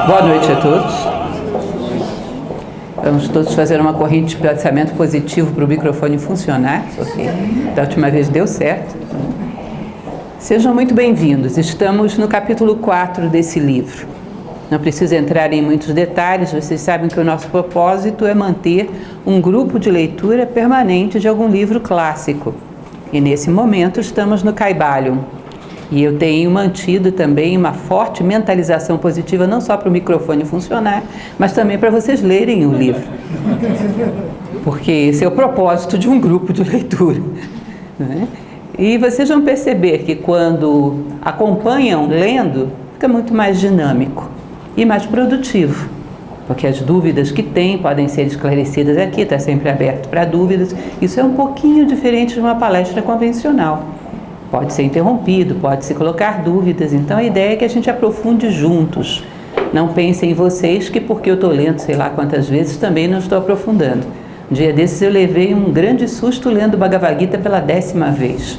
Boa noite a todos. Vamos todos fazer uma corrente de pensamento positivo para o microfone funcionar, porque da última vez deu certo. Sejam muito bem-vindos. Estamos no capítulo 4 desse livro. Não preciso entrar em muitos detalhes, vocês sabem que o nosso propósito é manter um grupo de leitura permanente de algum livro clássico. E nesse momento estamos no Kybalion. E eu tenho mantido também uma forte mentalização positiva, não só para o microfone funcionar, mas também para vocês lerem o livro. Porque esse é o propósito de um grupo de leitura, né? E vocês vão perceber que quando acompanham lendo, fica muito mais dinâmico e mais produtivo. Porque as dúvidas que tem podem ser esclarecidas aqui, está sempre aberto para dúvidas. Isso é um pouquinho diferente de uma palestra convencional. Pode ser interrompido, pode se colocar dúvidas, então a ideia é que a gente aprofunde juntos. Não pensem em vocês que porque eu estou lendo sei lá quantas vezes, também não estou aprofundando. Um dia desses eu levei um grande susto lendo Bhagavad Gita pela 10ª vez.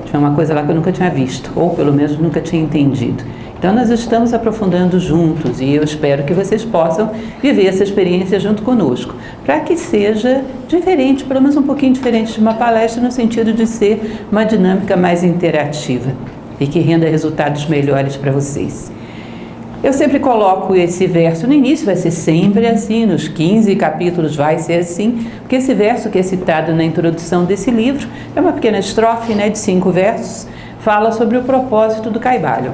Tinha uma coisa lá que eu nunca tinha visto, ou pelo menos nunca tinha entendido. Então nós estamos aprofundando juntos e eu espero que vocês possam viver essa experiência junto conosco, para que seja diferente, pelo menos um pouquinho diferente de uma palestra, no sentido de ser uma dinâmica mais interativa e que renda resultados melhores para vocês. Eu sempre coloco esse verso no início, vai ser sempre assim, nos 15 capítulos vai ser assim, porque esse verso que é citado na introdução desse livro é uma pequena estrofe, de 5 versos, fala sobre o propósito do Kybalion.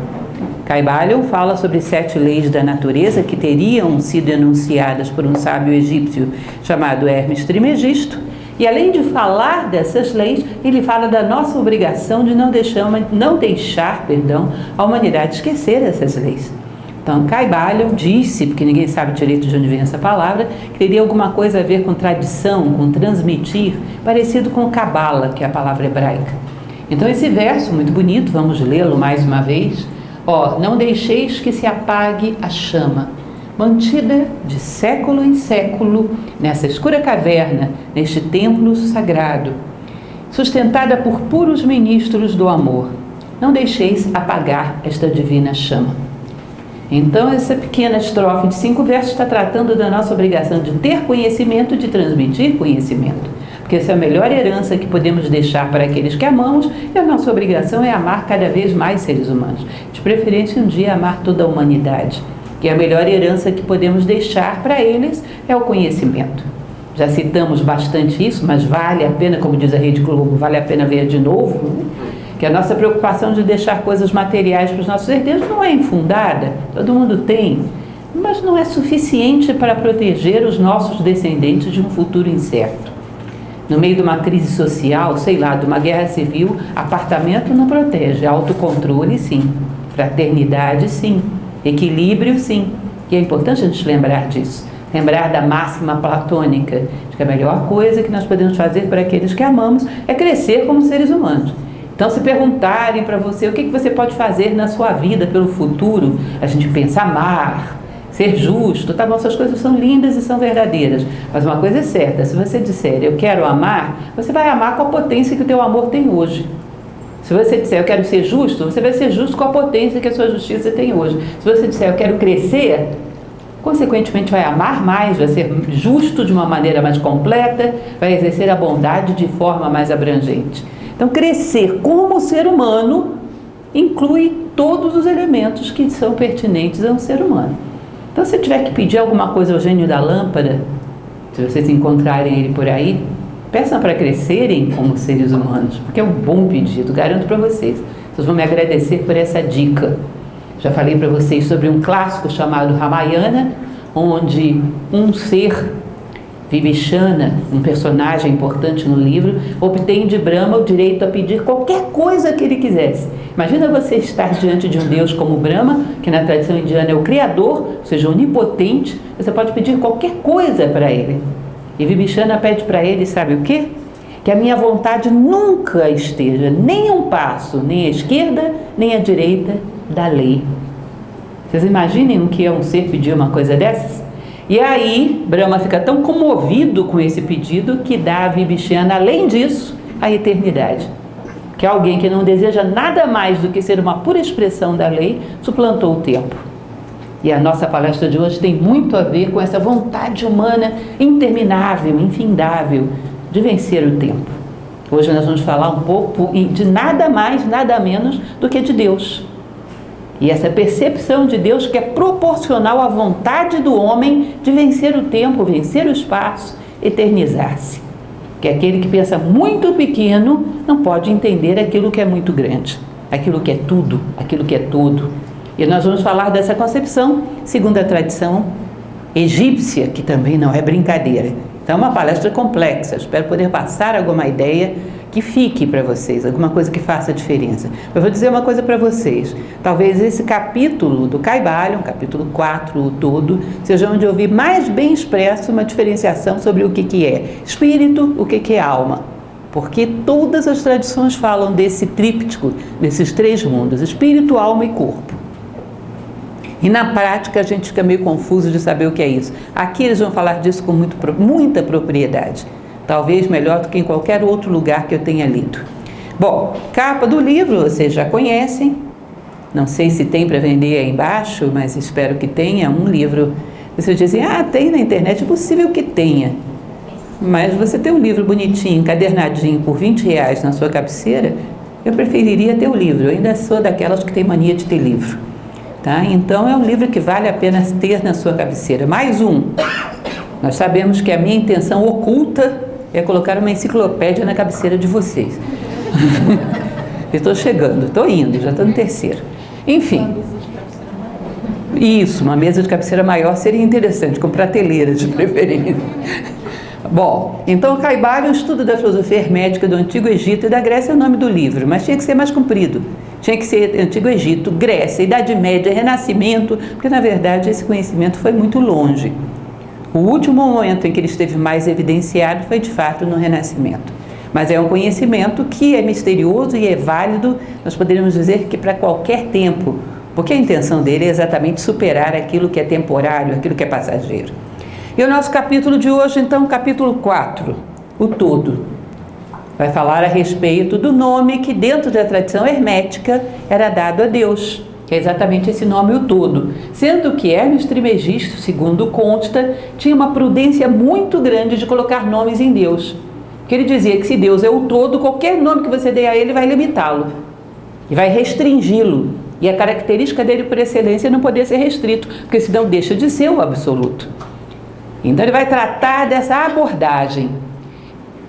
Kybalion fala sobre 7 leis da natureza que teriam sido enunciadas por um sábio egípcio chamado Hermes Trismegisto. E além de falar dessas leis, ele fala da nossa obrigação de não deixar a humanidade esquecer essas leis. Então, Kybalion disse, porque ninguém sabe direito de onde vem essa palavra, que teria alguma coisa a ver com tradição, com transmitir, parecido com Kabbalah, que é a palavra hebraica. Então, esse verso, muito bonito, vamos lê-lo mais uma vez. Não deixeis que se apague a chama, mantida de século em século, nessa escura caverna, neste templo sagrado, sustentada por puros ministros do amor. Não deixeis apagar esta divina chama. Então, essa pequena estrofe de 5 versos está tratando da nossa obrigação de ter conhecimento, de transmitir conhecimento. Porque essa é a melhor herança que podemos deixar para aqueles que amamos, e a nossa obrigação é amar cada vez mais seres humanos. De preferência, um dia amar toda a humanidade. E a melhor herança que podemos deixar para eles é o conhecimento. Já citamos bastante isso, mas vale a pena, como diz a Rede Globo, vale a pena ver de novo, que a nossa preocupação de deixar coisas materiais para os nossos herdeiros não é infundada, todo mundo tem, mas não é suficiente para proteger os nossos descendentes de um futuro incerto. No meio de uma crise social, de uma guerra civil, apartamento não protege, autocontrole sim, fraternidade sim, equilíbrio sim, e é importante a gente lembrar disso, lembrar da máxima platônica, de que a melhor coisa que nós podemos fazer para aqueles que amamos é crescer como seres humanos. Então, se perguntarem para você o que você pode fazer na sua vida pelo futuro, a gente pensa amar, ser justo, tá bom, essas coisas são lindas e são verdadeiras, mas uma coisa é certa, se você disser eu quero amar, você vai amar com a potência que o teu amor tem hoje. Se você disser eu quero ser justo, você vai ser justo com a potência que a sua justiça tem hoje. Se você disser eu quero crescer, consequentemente vai amar mais, vai ser justo de uma maneira mais completa, vai exercer a bondade de forma mais abrangente. Então, crescer como ser humano inclui todos os elementos que são pertinentes a um ser humano. Então, se eu tiver que pedir alguma coisa ao gênio da lâmpada, se vocês encontrarem ele por aí, peçam para crescerem como seres humanos, porque é um bom pedido, garanto para vocês. Vocês vão me agradecer por essa dica. Já falei para vocês sobre um clássico chamado Ramayana, onde um ser, Vibhishana, um personagem importante no livro, obtém de Brahma o direito a pedir qualquer coisa que ele quisesse. Imagina você estar diante de um Deus como Brahma, que na tradição indiana é o Criador, ou seja, onipotente, você pode pedir qualquer coisa para ele. E Vibhishana pede para ele, sabe o quê? Que a minha vontade nunca esteja nem um passo, nem à esquerda, nem à direita da lei. Vocês imaginem o que é um ser pedir uma coisa dessas? E aí, Brahma fica tão comovido com esse pedido que dá a Vibhishana, além disso, a eternidade. Que alguém que não deseja nada mais do que ser uma pura expressão da lei, suplantou o tempo. E a nossa palestra de hoje tem muito a ver com essa vontade humana interminável, infindável, de vencer o tempo. Hoje nós vamos falar um pouco de nada mais, nada menos do que de Deus. E essa percepção de Deus que é proporcional à vontade do homem de vencer o tempo, vencer o espaço, eternizar-se. Que aquele que pensa muito pequeno não pode entender aquilo que é muito grande, aquilo que é tudo, aquilo que é todo. E nós vamos falar dessa concepção segundo a tradição egípcia, que também não é brincadeira. Então é uma palestra complexa, espero poder passar alguma ideia que fique para vocês, alguma coisa que faça diferença. Eu vou dizer uma coisa para vocês, talvez esse capítulo do Kybalion, capítulo 4, o todo, seja onde eu vi mais bem expresso uma diferenciação sobre o que é espírito, o que é alma. Porque todas as tradições falam desse tríptico, desses três mundos, espírito, alma e corpo. E na prática a gente fica meio confuso de saber o que é isso. Aqui eles vão falar disso com muita propriedade. Talvez melhor do que em qualquer outro lugar que eu tenha lido. Bom, capa do livro vocês já conhecem. Não sei se tem para vender aí embaixo, mas espero que tenha um livro. Vocês dizem, tem na internet, é possível que tenha. Mas você ter um livro bonitinho, encadernadinho, por R$20 na sua cabeceira, eu preferiria ter o livro. Eu ainda sou daquelas que tem mania de ter livro. Tá? Então é um livro que vale a pena ter na sua cabeceira. Mais um. Nós sabemos que a minha intenção oculta é colocar uma enciclopédia na cabeceira de vocês. Eu estou chegando, estou indo, já estou no terceiro. Enfim. Isso, uma mesa de cabeceira maior seria interessante, com prateleira de preferência. Bom, então o Kybalion, o estudo da filosofia hermética do Antigo Egito e da Grécia é o nome do livro, mas tinha que ser mais comprido. Tinha que ser Antigo Egito, Grécia, Idade Média, Renascimento, porque na verdade esse conhecimento foi muito longe. O último momento em que ele esteve mais evidenciado foi de fato no Renascimento. Mas é um conhecimento que é misterioso e é válido, nós poderíamos dizer que para qualquer tempo, porque a intenção dele é exatamente superar aquilo que é temporário, aquilo que é passageiro. E o nosso capítulo de hoje, então, capítulo 4, o todo, vai falar a respeito do nome que dentro da tradição hermética era dado a Deus, que é exatamente esse nome, o todo, sendo que Hermes Trismegisto, segundo consta, tinha uma prudência muito grande de colocar nomes em Deus, porque ele dizia que se Deus é o todo, qualquer nome que você dê a ele vai limitá-lo e vai restringi-lo, e a característica dele por excelência é não poder ser restrito, porque senão deixa de ser o absoluto. Então ele vai tratar dessa abordagem.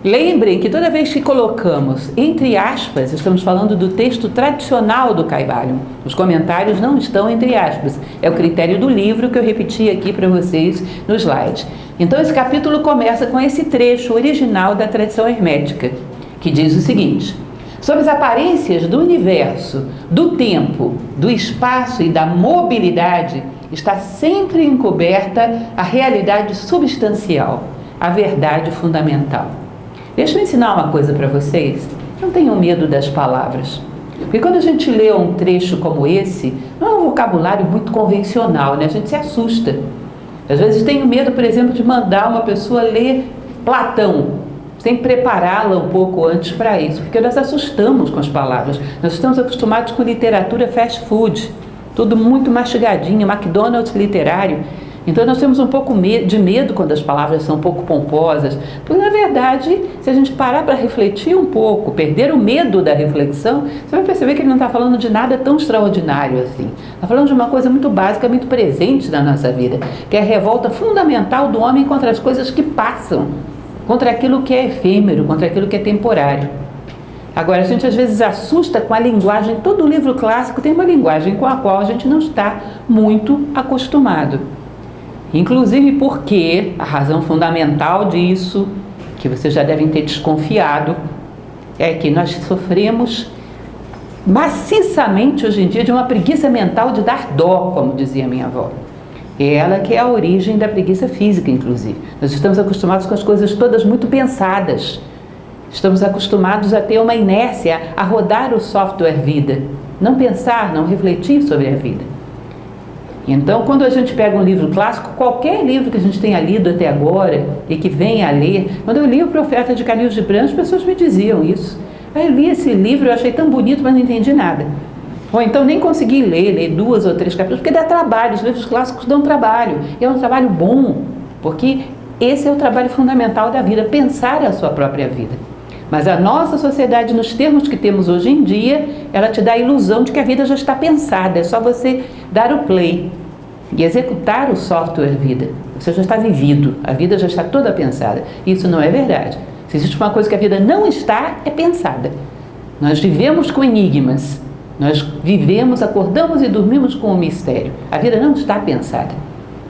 Lembrem que toda vez que colocamos entre aspas, estamos falando do texto tradicional do Kybalion. Os comentários não estão entre aspas. É o critério do livro que eu repeti aqui para vocês no slide. Então esse capítulo começa com esse trecho original da tradição hermética, que diz o seguinte: sob as aparências do universo, do tempo, do espaço e da mobilidade, está sempre encoberta a realidade substancial, a verdade fundamental. Deixa eu ensinar uma coisa para vocês. Não tenham medo das palavras. Porque quando a gente lê um trecho como esse, não é um vocabulário muito convencional, né? A gente se assusta. Às vezes tenho medo, por exemplo, de mandar uma pessoa ler Platão, sem prepará-la um pouco antes para isso, porque nós assustamos com as palavras. Nós estamos acostumados com literatura fast food, tudo muito mastigadinho, McDonald's literário. Então nós temos um pouco de medo quando as palavras são um pouco pomposas, porque na verdade, se a gente parar para refletir um pouco, perder o medo da reflexão, você vai perceber que ele não está falando de nada tão extraordinário assim. Está falando de uma coisa muito básica, muito presente na nossa vida, que é a revolta fundamental do homem contra as coisas que passam, contra aquilo que é efêmero, contra aquilo que é temporário. Agora, a gente às vezes assusta com a linguagem, todo livro clássico tem uma linguagem com a qual a gente não está muito acostumado. Inclusive porque a razão fundamental disso, que vocês já devem ter desconfiado, é que nós sofremos maciçamente hoje em dia de uma preguiça mental de dar dó, como dizia minha avó. É ela que é a origem da preguiça física, inclusive. Nós estamos acostumados com as coisas todas muito pensadas. Estamos acostumados a ter uma inércia, a rodar o software vida. Não pensar, não refletir sobre a vida. Então, quando a gente pega um livro clássico, qualquer livro que a gente tenha lido até agora e que venha a ler, quando eu li o Profeta de Caníbal Gibran, as pessoas me diziam isso. Aí eu li esse livro, eu achei tão bonito, mas não entendi nada. Ou então nem conseguir ler 2 ou 3 capítulos, porque dá trabalho, os livros clássicos dão trabalho. E é um trabalho bom, porque esse é o trabalho fundamental da vida, pensar a sua própria vida. Mas a nossa sociedade, nos termos que temos hoje em dia, ela te dá a ilusão de que a vida já está pensada, é só você dar o play e executar o software vida. Você já está vivido, a vida já está toda pensada. Isso não é verdade. Se existe uma coisa que a vida não está, é pensada. Nós vivemos com enigmas, nós vivemos, acordamos e dormimos com um mistério. A vida não está pensada.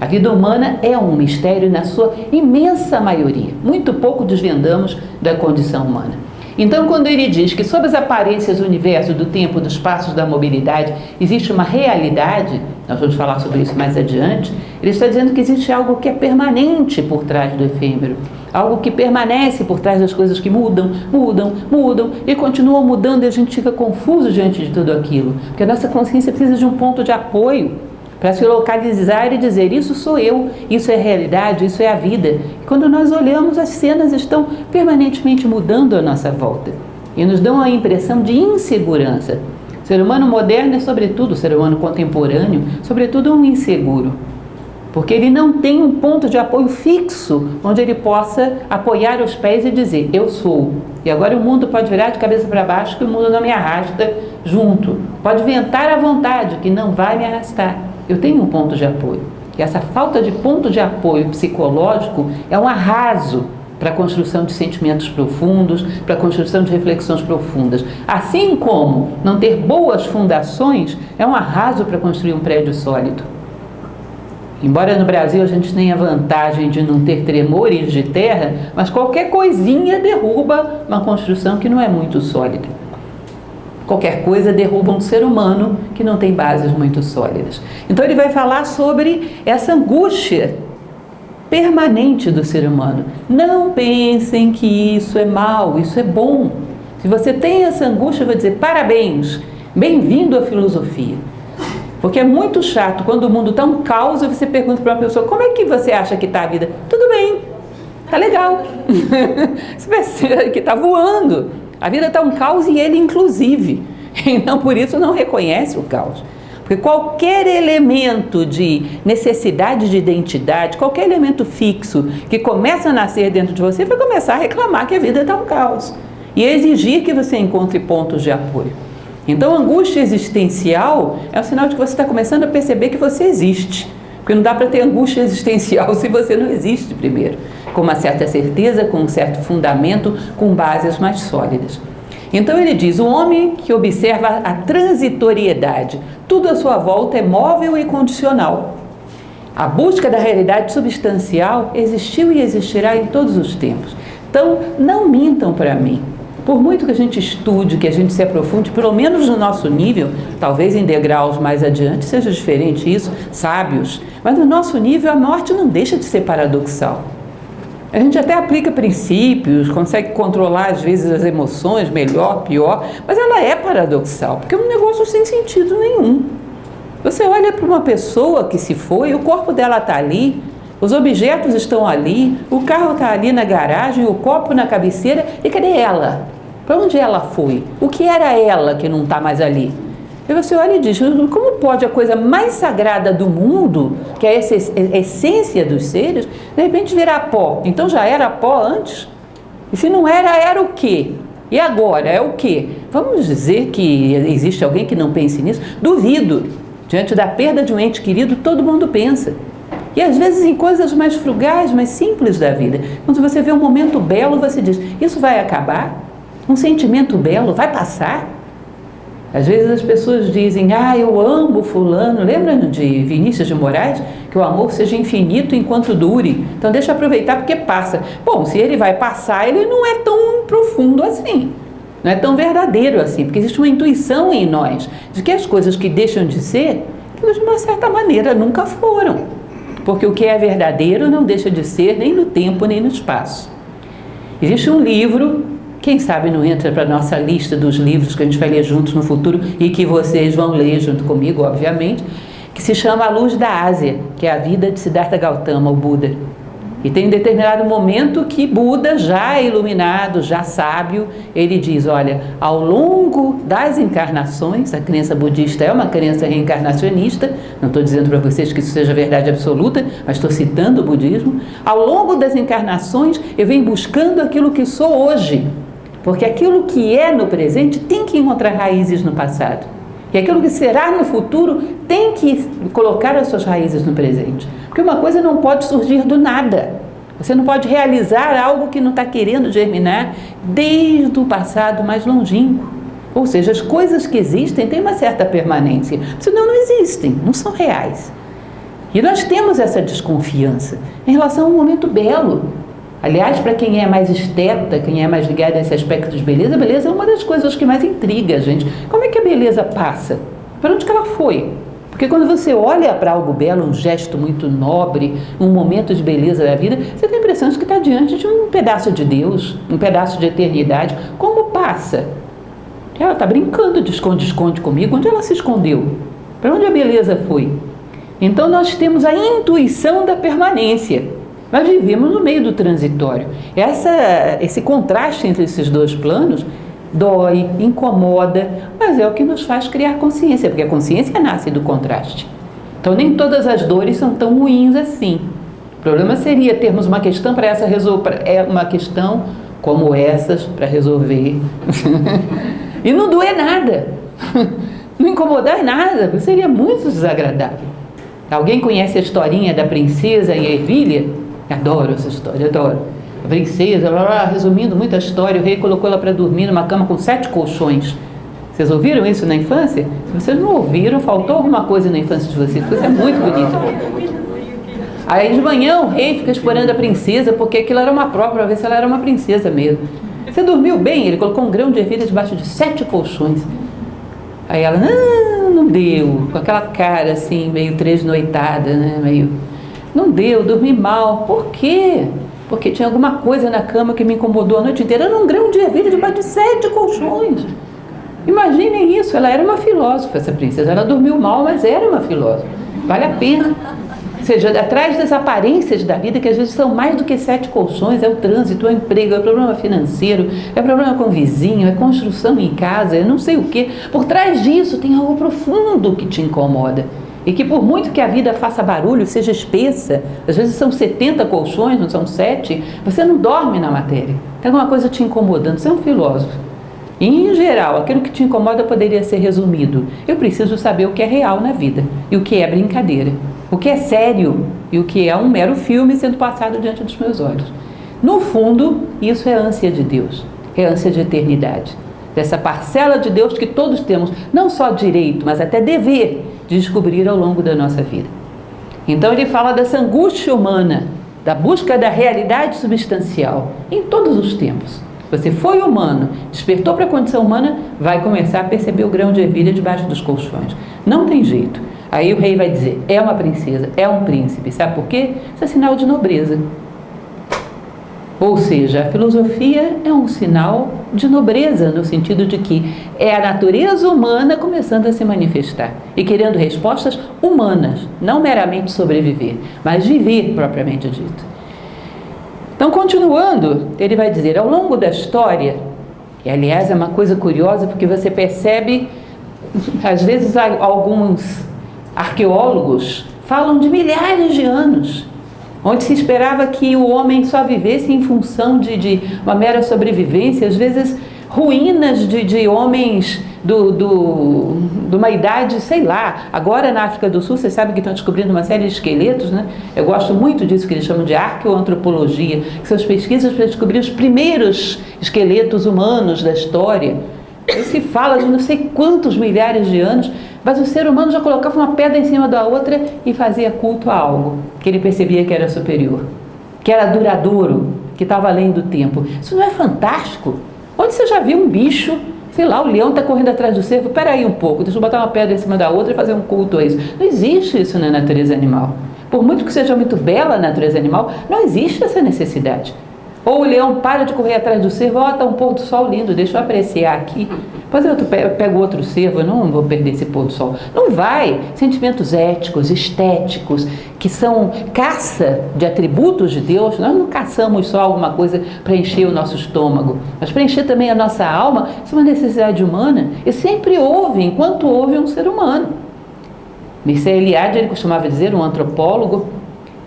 A vida humana é um mistério na sua imensa maioria. Muito pouco desvendamos da condição humana. Então, quando ele diz que sob as aparências do universo, do tempo, dos passos da mobilidade, existe uma realidade, nós vamos falar sobre isso mais adiante, ele está dizendo que existe algo que é permanente por trás do efêmero, algo que permanece por trás das coisas que mudam e continuam mudando, e a gente fica confuso diante de tudo aquilo, porque a nossa consciência precisa de um ponto de apoio para se localizar e dizer, isso sou eu, isso é a realidade, isso é a vida. E quando nós olhamos, as cenas estão permanentemente mudando à nossa volta e nos dão a impressão de insegurança. O ser humano moderno é, sobretudo, o ser humano contemporâneo, sobretudo um inseguro, porque ele não tem um ponto de apoio fixo onde ele possa apoiar os pés e dizer, eu sou. E agora o mundo pode virar de cabeça para baixo, que o mundo não me arrasta junto. Pode ventar à vontade, que não vai me arrastar. Eu tenho um ponto de apoio. E essa falta de ponto de apoio psicológico é um arraso para a construção de sentimentos profundos, para a construção de reflexões profundas. Assim como não ter boas fundações é um arraso para construir um prédio sólido. Embora no Brasil a gente tenha a vantagem de não ter tremores de terra, mas qualquer coisinha derruba uma construção que não é muito sólida. Qualquer coisa derruba um ser humano que não tem bases muito sólidas. Então ele vai falar sobre essa angústia permanente do ser humano. Não pensem que isso é mal, isso é bom. Se você tem essa angústia, eu vou dizer parabéns, bem-vindo à filosofia. Porque é muito chato quando o mundo está um caos e você pergunta para uma pessoa, como é que você acha que está a vida? Tudo bem, está legal. Você pensa que está voando. A vida está um caos e ele inclusive. Então, por isso, não reconhece o caos. Porque qualquer elemento de necessidade de identidade, qualquer elemento fixo que começa a nascer dentro de você, vai começar a reclamar que a vida está um caos. E exigir que você encontre pontos de apoio. Então, a angústia existencial é um sinal de que você está começando a perceber que você existe. Porque não dá para ter angústia existencial se você não existe primeiro. Com uma certa certeza, com um certo fundamento, com bases mais sólidas. Então ele diz, o homem que observa a transitoriedade, tudo à sua volta é móvel e condicional. A busca da realidade substancial existiu e existirá em todos os tempos. Então, não mintam para mim. Por muito que a gente estude, que a gente se aprofunde, pelo menos no nosso nível, talvez em degraus mais adiante seja diferente isso, sábios, mas no nosso nível a morte não deixa de ser paradoxal. A gente até aplica princípios, consegue controlar às vezes as emoções, melhor, pior, mas ela é paradoxal, porque é um negócio sem sentido nenhum. Você olha para uma pessoa que se foi, o corpo dela está ali, os objetos estão ali, o carro está ali na garagem, o copo na cabeceira, e cadê ela? Para onde ela foi? O que era ela que não está mais ali? E você olha e diz, como pode a coisa mais sagrada do mundo, que é essa essência dos seres, de repente virar pó? Então já era pó antes? E se não era, era o quê? E agora, é o quê? Vamos dizer que existe alguém que não pense nisso? Duvido. Diante da perda de um ente querido, todo mundo pensa. E às vezes em coisas mais frugais, mais simples da vida. Quando você vê um momento belo, você diz, isso vai acabar? Um sentimento belo vai passar? Às vezes as pessoas dizem, eu amo fulano. Lembram de Vinícius de Moraes? Que o amor seja infinito enquanto dure. Então deixa eu aproveitar porque passa. Bom, se ele vai passar, ele não é tão profundo assim. Não é tão verdadeiro assim. Porque existe uma intuição em nós de que as coisas que deixam de ser, de uma certa maneira, nunca foram. Porque o que é verdadeiro não deixa de ser nem no tempo, nem no espaço. Existe um livro, quem sabe não entra para a nossa lista dos livros que a gente vai ler juntos no futuro e que vocês vão ler junto comigo, obviamente, que se chama A Luz da Ásia, que é a vida de Siddhartha Gautama, o Buda. E tem um determinado momento que Buda, já iluminado, já sábio, ele diz, olha, ao longo das encarnações, a crença budista é uma crença reencarnacionista, não estou dizendo para vocês que isso seja verdade absoluta, mas estou citando o budismo, ao longo das encarnações eu venho buscando aquilo que sou hoje, porque aquilo que é no presente tem que encontrar raízes no passado. E aquilo que será no futuro tem que colocar as suas raízes no presente. Porque uma coisa não pode surgir do nada. Você não pode realizar algo que não está querendo germinar desde o passado mais longínquo. Ou seja, as coisas que existem têm uma certa permanência. Senão não existem, não são reais. E nós temos essa desconfiança em relação a um momento belo. Aliás, para quem é mais esteta, quem é mais ligado a esse aspecto de beleza, a beleza é uma das coisas que mais intriga a gente. Como é que a beleza passa? Para onde que ela foi? Porque quando você olha para algo belo, um gesto muito nobre, um momento de beleza da vida, você tem a impressão de que está diante de um pedaço de Deus, um pedaço de eternidade. Como passa? Ela está brincando de esconde-esconde comigo. Onde ela se escondeu? Para onde a beleza foi? Então nós temos a intuição da permanência. Nós vivemos no meio do transitório. Esse contraste entre esses dois planos dói, incomoda, mas é o que nos faz criar consciência, porque a consciência nasce do contraste. Então nem todas as dores são tão ruins assim. O problema seria termos uma questão para essa uma questão como essas para resolver e não doer nada, não incomodar nada, seria muito desagradável. Alguém conhece a historinha da princesa e a ervilha? Adoro essa história, adoro. A princesa, resumindo muito a história, o rei colocou ela para dormir numa cama com 7 colchões. Vocês ouviram isso na infância? Se vocês não ouviram, faltou alguma coisa na infância de vocês, porque isso é muito bonito. Aí de manhã o rei fica explorando a princesa, porque aquilo era uma prova para ver se ela era uma princesa mesmo. Você dormiu bem? Ele colocou um grão de ervilha debaixo de 7 colchões. Aí ela, não deu, com aquela cara assim, meio tresnoitada, né? Não deu, dormi mal. Por quê? Porque tinha alguma coisa na cama que me incomodou a noite inteira. Era um grão de ervilha debaixo de 7 colchões. Imaginem isso, ela era uma filósofa, essa princesa. Ela dormiu mal, mas era uma filósofa. Vale a pena. Ou seja, atrás das aparências da vida, que às vezes são mais do que 7 colchões, é o trânsito, é o emprego, é o problema financeiro, é o problema com o vizinho, é construção em casa, é não sei o quê. Por trás disso tem algo profundo que te incomoda. E que por muito que a vida faça barulho, seja espessa, às vezes são 70 colchões, não são 7, você não dorme na matéria. Tem alguma coisa te incomodando, você é um filósofo. E, em geral, aquilo que te incomoda poderia ser resumido. Eu preciso saber o que é real na vida e o que é brincadeira, o que é sério e o que é um mero filme sendo passado diante dos meus olhos. No fundo, isso é ânsia de Deus, é ânsia de eternidade. Dessa parcela de Deus que todos temos, não só direito, mas até dever de descobrir ao longo da nossa vida. Então ele fala dessa angústia humana, da busca da realidade substancial, em todos os tempos. Você foi humano, despertou para a condição humana, vai começar a perceber o grão de ervilha debaixo dos colchões. Não tem jeito. Aí o rei vai dizer, é uma princesa, é um príncipe. Sabe por quê? Isso é sinal de nobreza. Ou seja, a filosofia é um sinal de nobreza, no sentido de que é a natureza humana começando a se manifestar e querendo respostas humanas, não meramente sobreviver, mas viver propriamente dito. Então, continuando, ele vai dizer, ao longo da história, e aliás é uma coisa curiosa porque você percebe, às vezes alguns arqueólogos falam de milhares de anos, onde se esperava que o homem só vivesse em função de uma mera sobrevivência, às vezes ruínas de homens de uma idade, sei lá. Agora na África do Sul, vocês sabem que estão descobrindo uma série de esqueletos, né? Eu gosto muito disso que eles chamam de arqueoantropologia, que são as pesquisas para descobrir os primeiros esqueletos humanos da história. E se fala de não sei quantos milhares de anos, mas o ser humano já colocava uma pedra em cima da outra e fazia culto a algo que ele percebia que era superior, que era duradouro, que estava além do tempo. Isso não é fantástico? Onde você já viu um bicho, sei lá, o leão está correndo atrás do cervo, peraí um pouco, deixa eu botar uma pedra em cima da outra e fazer um culto a isso. Não existe isso na natureza animal. Por muito que seja muito bela a natureza animal, não existe essa necessidade. Ou o leão para de correr atrás do cervo, tá um pôr do sol lindo, deixa eu apreciar aqui. Depois eu pego outro cervo, eu não vou perder esse pôr do sol. Não vai. Sentimentos éticos, estéticos, que são caça de atributos de Deus. Nós não caçamos só alguma coisa para encher o nosso estômago, mas para encher também a nossa alma. Isso é uma necessidade humana e sempre houve, enquanto houve um ser humano. Mircea Eliade, ele costumava dizer, um antropólogo,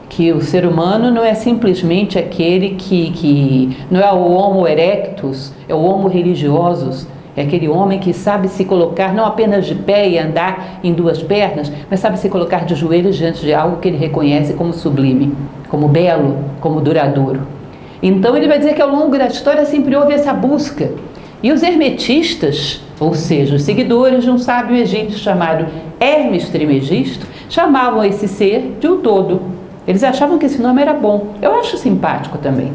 que o ser humano não é simplesmente aquele que não é o homo erectus, é o homo religiosus, é aquele homem que sabe se colocar não apenas de pé e andar em duas pernas, mas sabe se colocar de joelhos diante de algo que ele reconhece como sublime, como belo, como duradouro. Então ele vai dizer que ao longo da história sempre houve essa busca. E os hermetistas, ou seja, os seguidores de um sábio egípcio chamado Hermes Trismegisto, chamavam esse ser de o todo. Eles achavam que esse nome era bom. Eu acho simpático também.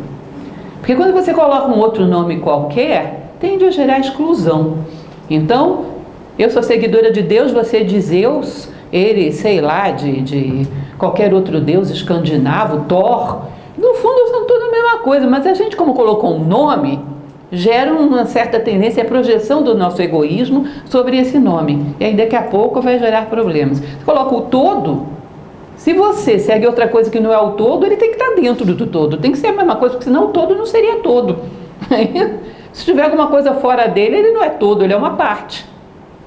Porque quando você coloca um outro nome qualquer, tende a gerar exclusão. Então, eu sou seguidora de Deus, você é de Zeus, ele, sei lá, de qualquer outro deus escandinavo, Thor. No fundo, são tudo a mesma coisa, mas a gente, como colocou um nome, gera uma certa tendência à projeção do nosso egoísmo sobre esse nome. E aí, daqui a pouco, vai gerar problemas. Você coloca o todo. Se você segue outra coisa que não é o todo, ele tem que estar dentro do todo. Tem que ser a mesma coisa, porque senão o todo não seria todo. Se tiver alguma coisa fora dele, ele não é todo, ele é uma parte.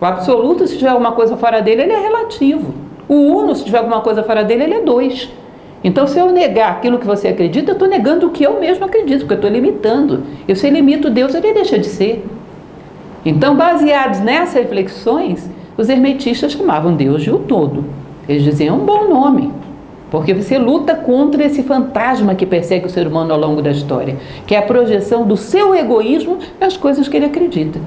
O absoluto, se tiver alguma coisa fora dele, ele é relativo. O uno, se tiver alguma coisa fora dele, ele é dois. Então, se eu negar aquilo que você acredita, eu estou negando o que eu mesmo acredito, porque eu estou limitando. Eu, se eu limito Deus, ele deixa de ser. Então, baseados nessas reflexões, os hermetistas chamavam Deus de o todo. Eles diziam, é um bom nome, porque você luta contra esse fantasma que persegue o ser humano ao longo da história, que é a projeção do seu egoísmo nas coisas que ele acredita.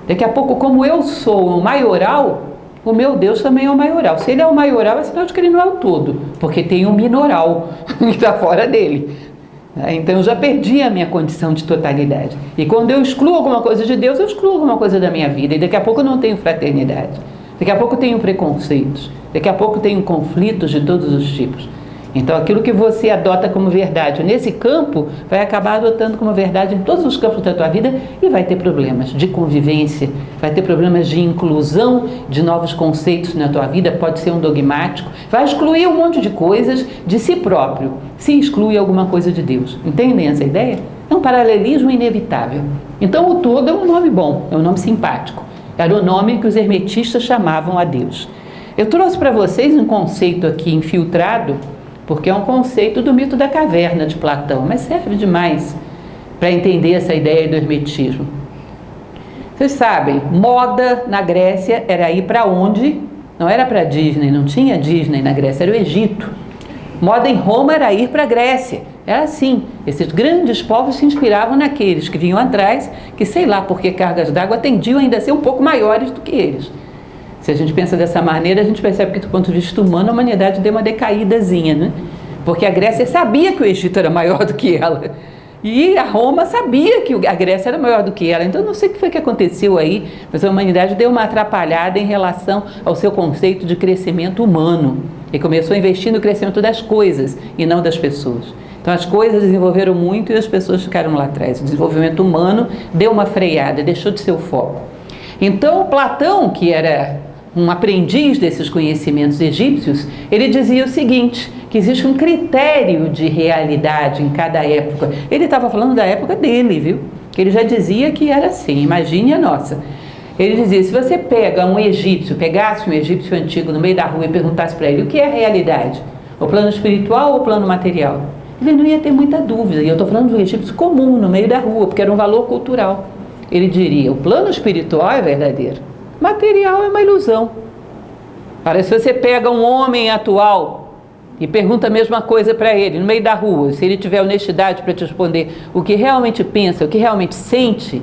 Daqui a pouco, como eu sou o maioral, o meu Deus também é o maioral. Se ele é o maioral, é sinal de que ele não é o todo, porque tem um minoral que está fora dele. Então eu já perdi a minha condição de totalidade. E quando eu excluo alguma coisa de Deus, eu excluo alguma coisa da minha vida. E daqui a pouco eu não tenho fraternidade. Daqui a pouco eu tenho preconceitos. Daqui a pouco tenho conflitos de todos os tipos. Então aquilo que você adota como verdade nesse campo, vai acabar adotando como verdade em todos os campos da tua vida e vai ter problemas de convivência, vai ter problemas de inclusão de novos conceitos na tua vida, pode ser um dogmático, vai excluir um monte de coisas de si próprio, se exclui alguma coisa de Deus. Entendem essa ideia? É um paralelismo inevitável. Então o todo é um nome bom, é um nome simpático. Era o nome que os hermetistas chamavam a Deus. Eu trouxe para vocês um conceito aqui infiltrado, porque é um conceito do mito da caverna de Platão, mas serve demais para entender essa ideia do hermetismo. Vocês sabem, moda na Grécia era ir para onde? Não era para Disney, não tinha Disney na Grécia, era o Egito. Moda em Roma era ir para a Grécia. Era assim, esses grandes povos se inspiravam naqueles que vinham atrás, que sei lá porque cargas d'água tendiam ainda a ser um pouco maiores do que eles. Se a gente pensa dessa maneira, a gente percebe que do ponto de vista humano a humanidade deu uma decaídazinha, né? Porque a Grécia sabia que o Egito era maior do que ela. E a Roma sabia que a Grécia era maior do que ela. Então não sei o que foi que aconteceu aí, mas a humanidade deu uma atrapalhada em relação ao seu conceito de crescimento humano. E começou a investir no crescimento das coisas e não das pessoas. Então as coisas desenvolveram muito e as pessoas ficaram lá atrás. O desenvolvimento humano deu uma freada, deixou de ser o foco. Então Platão, que era um aprendiz desses conhecimentos egípcios, ele dizia o seguinte, que existe um critério de realidade em cada época. Ele estava falando da época dele, viu? Ele já dizia que era assim, imagine a nossa. Ele dizia, se você pega um egípcio, pegasse um egípcio antigo no meio da rua e perguntasse para ele o que é a realidade, o plano espiritual ou o plano material, ele não ia ter muita dúvida. E eu estou falando do egípcio comum, no meio da rua, porque era um valor cultural. Ele diria, o plano espiritual é verdadeiro, material é uma ilusão. Agora, se você pega um homem atual e pergunta a mesma coisa para ele, no meio da rua, se ele tiver honestidade para te responder o que realmente pensa, o que realmente sente,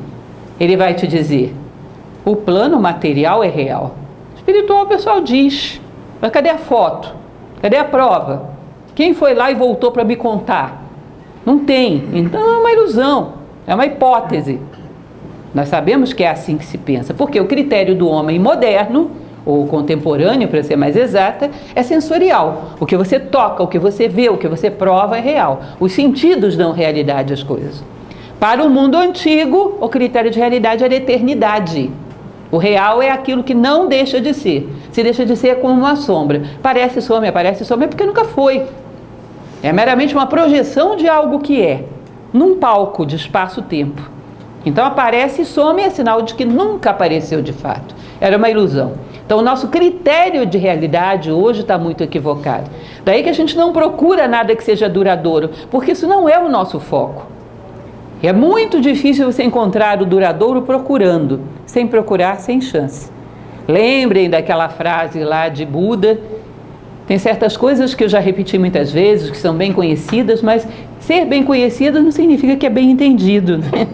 ele vai te dizer, o plano material é real. Espiritual o pessoal diz, mas cadê a foto? Cadê a prova? Quem foi lá e voltou para me contar? Não tem. Então é uma ilusão, é uma hipótese. Nós sabemos que é assim que se pensa, porque o critério do homem moderno, ou contemporâneo, para ser mais exata, é sensorial. O que você toca, o que você vê, o que você prova é real. Os sentidos dão realidade às coisas. Para o mundo antigo, o critério de realidade era eternidade. O real é aquilo que não deixa de ser. Se deixa de ser é como uma sombra. Parece some porque nunca foi. É meramente uma projeção de algo que é, num palco de espaço-tempo. Então aparece e some é sinal de que nunca apareceu de fato. Era uma ilusão. Então o nosso critério de realidade hoje está muito equivocado. Daí que a gente não procura nada que seja duradouro, porque isso não é o nosso foco. É muito difícil você encontrar o duradouro procurando. Sem procurar, sem chance. Lembrem daquela frase lá de Buda. Tem certas coisas que eu já repeti muitas vezes, que são bem conhecidas, mas ser bem conhecido não significa que é bem entendido, né?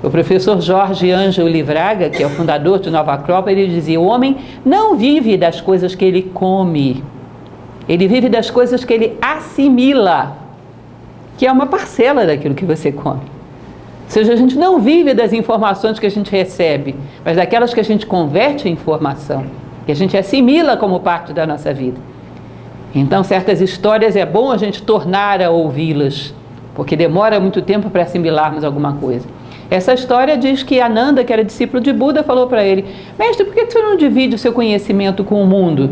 O professor Jorge Ângelo Livraga, que é o fundador de Nova Acrópole, ele dizia: o homem não vive das coisas que ele come, ele vive das coisas que ele assimila, que é uma parcela daquilo que você come. Ou seja, a gente não vive das informações que a gente recebe, mas daquelas que a gente converte em informação, que a gente assimila como parte da nossa vida. Então, certas histórias é bom a gente tornar a ouvi-las, porque demora muito tempo para assimilarmos alguma coisa. Essa história diz que Ananda, que era discípulo de Buda, falou para ele: mestre, por que você não divide o seu conhecimento com o mundo?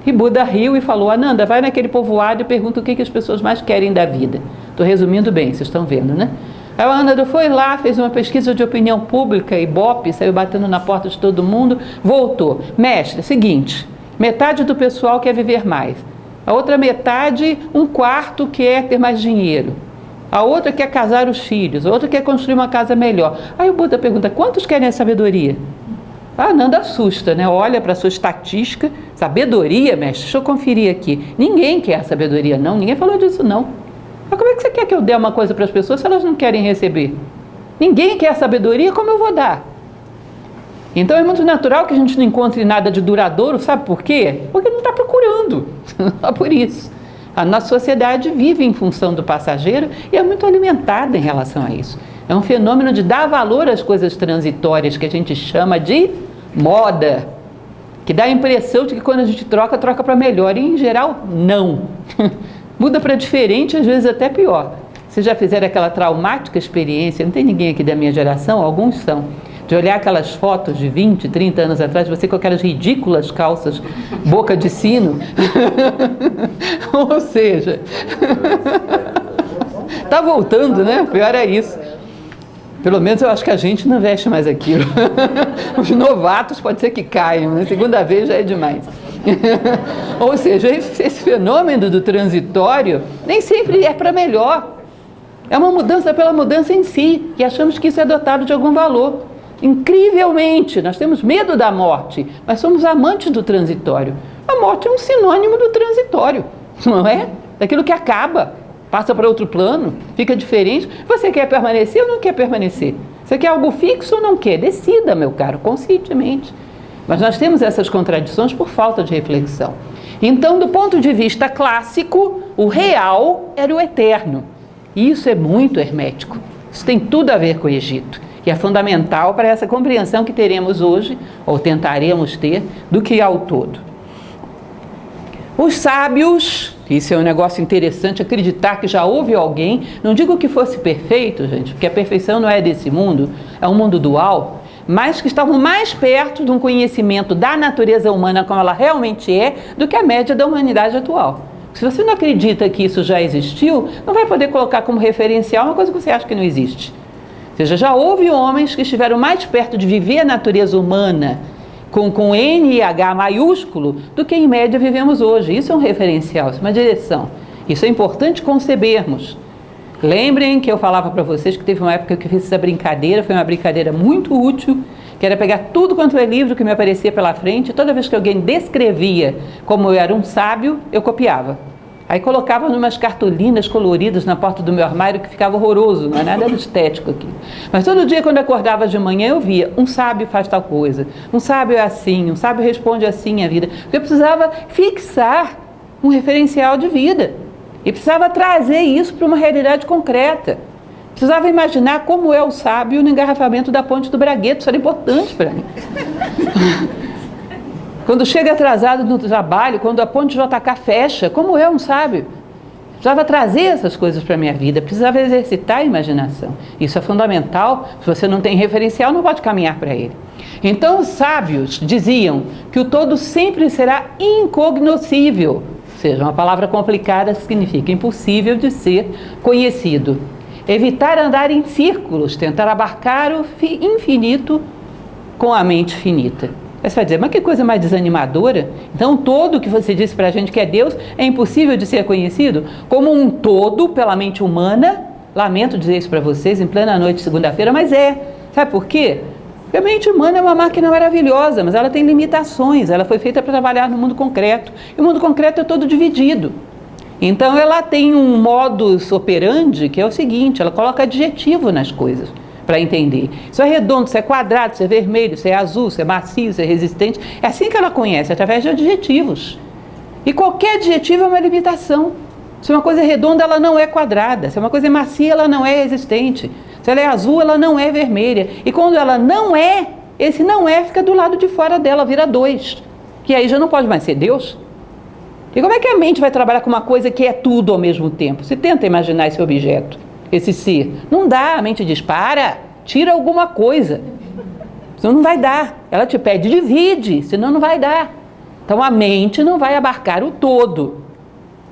E Buda riu e falou: Ananda, vai naquele povoado e pergunta o que as pessoas mais querem da vida. Estou resumindo bem, vocês estão vendo, né? Aí o Ananda foi lá, fez uma pesquisa de opinião pública, Ibope, saiu batendo na porta de todo mundo, voltou. Mestre, seguinte, metade do pessoal quer viver mais. A outra metade, um quarto quer ter mais dinheiro. A outra quer casar os filhos, a outra quer construir uma casa melhor. Aí o Buda pergunta: quantos querem a sabedoria? A Ananda assusta, né? Olha para a sua estatística. Sabedoria, mestre? Deixa eu conferir aqui. Ninguém quer a sabedoria, não. Ninguém falou disso, não. Mas como é que você quer que eu dê uma coisa para as pessoas se elas não querem receber? Ninguém quer a sabedoria, como eu vou dar? Então é muito natural que a gente não encontre nada de duradouro, sabe por quê? Porque não está procurando. Só por isso. A nossa sociedade vive em função do passageiro e é muito alimentada em relação a isso. É um fenômeno de dar valor às coisas transitórias que a gente chama de moda, que dá a impressão de que quando a gente troca, troca para melhor. E em geral, não. Muda para diferente, às vezes até pior. Vocês já fizeram aquela traumática experiência, não tem ninguém aqui da minha geração, alguns são, de olhar aquelas fotos de 20, 30 anos atrás, você com aquelas ridículas calças, boca de sino. Ou seja, tá voltando, né? Pior é isso. Pelo menos eu acho que a gente não veste mais aquilo. Os novatos pode ser que caiam, né? Segunda vez já é demais. Ou seja, esse fenômeno do transitório nem sempre é para melhor. É uma mudança pela mudança em si, e achamos que isso é dotado de algum valor. Incrivelmente, nós temos medo da morte, mas somos amantes do transitório. A morte é um sinônimo do transitório, não é? Daquilo que acaba, passa para outro plano, fica diferente. Você quer permanecer ou não quer permanecer? Você quer algo fixo ou não quer? Decida, meu caro, conscientemente. Mas nós temos essas contradições por falta de reflexão. Então, do ponto de vista clássico, o real era o eterno. E isso é muito hermético. Isso tem tudo a ver com o Egito. E é fundamental para essa compreensão que teremos hoje, ou tentaremos ter, do que é o todo. Os sábios, isso é um negócio interessante, acreditar que já houve alguém, não digo que fosse perfeito, gente, porque a perfeição não é desse mundo, é um mundo dual, mas que estavam mais perto de um conhecimento da natureza humana como ela realmente é, do que a média da humanidade atual. Se você não acredita que isso já existiu, não vai poder colocar como referencial uma coisa que você acha que não existe. Ou seja, já houve homens que estiveram mais perto de viver a natureza humana com N e H maiúsculo do que em média vivemos hoje. Isso é um referencial, isso é uma direção. Isso é importante concebermos. Lembrem que eu falava para vocês que teve uma época que eu fiz essa brincadeira, foi uma brincadeira muito útil, que era pegar tudo quanto é livro que me aparecia pela frente, toda vez que alguém descrevia como eu era um sábio, eu copiava. Aí colocava umas cartolinas coloridas na porta do meu armário que ficava horroroso, não é nada estético aqui. Mas todo dia quando eu acordava de manhã eu via, um sábio faz tal coisa, um sábio é assim, um sábio responde assim à vida. Porque eu precisava fixar um referencial de vida. E precisava trazer isso para uma realidade concreta. Precisava imaginar como é o sábio no engarrafamento da ponte do Bragueto. Isso era importante para mim. Quando chega atrasado no trabalho, quando a ponte JK fecha, como eu, não sabe? Precisava trazer essas coisas para a minha vida, precisava exercitar a imaginação. Isso é fundamental. Se você não tem referencial, não pode caminhar para ele. Então os sábios diziam que o todo sempre será incognoscível, ou seja, uma palavra complicada significa impossível de ser conhecido. Evitar andar em círculos, tentar abarcar o infinito com a mente finita. Aí você vai dizer, mas que coisa mais desanimadora? Então, todo que você disse para a gente que é Deus é impossível de ser conhecido? Como um todo, pela mente humana, lamento dizer isso para vocês em plena noite de segunda-feira, mas é. Sabe por quê? Porque a mente humana é uma máquina maravilhosa, mas ela tem limitações, ela foi feita para trabalhar no mundo concreto, e o mundo concreto é todo dividido. Então, ela tem um modus operandi que é o seguinte, ela coloca adjetivo nas coisas, para entender. Isso é redondo, isso é quadrado, isso é vermelho, isso é azul, isso é macio, isso é resistente. É assim que ela conhece, através de adjetivos. E qualquer adjetivo é uma limitação. Se uma coisa é redonda, ela não é quadrada. Se uma coisa é macia, ela não é resistente. Se ela é azul, ela não é vermelha. E quando ela não é, esse não é fica do lado de fora dela, vira 2. Que aí já não pode mais ser Deus. E como é que a mente vai trabalhar com uma coisa que é tudo ao mesmo tempo? Você tenta imaginar esse objeto, esse ser. Não dá, a mente diz, para, tira alguma coisa. Senão não vai dar. Ela te pede, divide, senão não vai dar. Então a mente não vai abarcar o todo.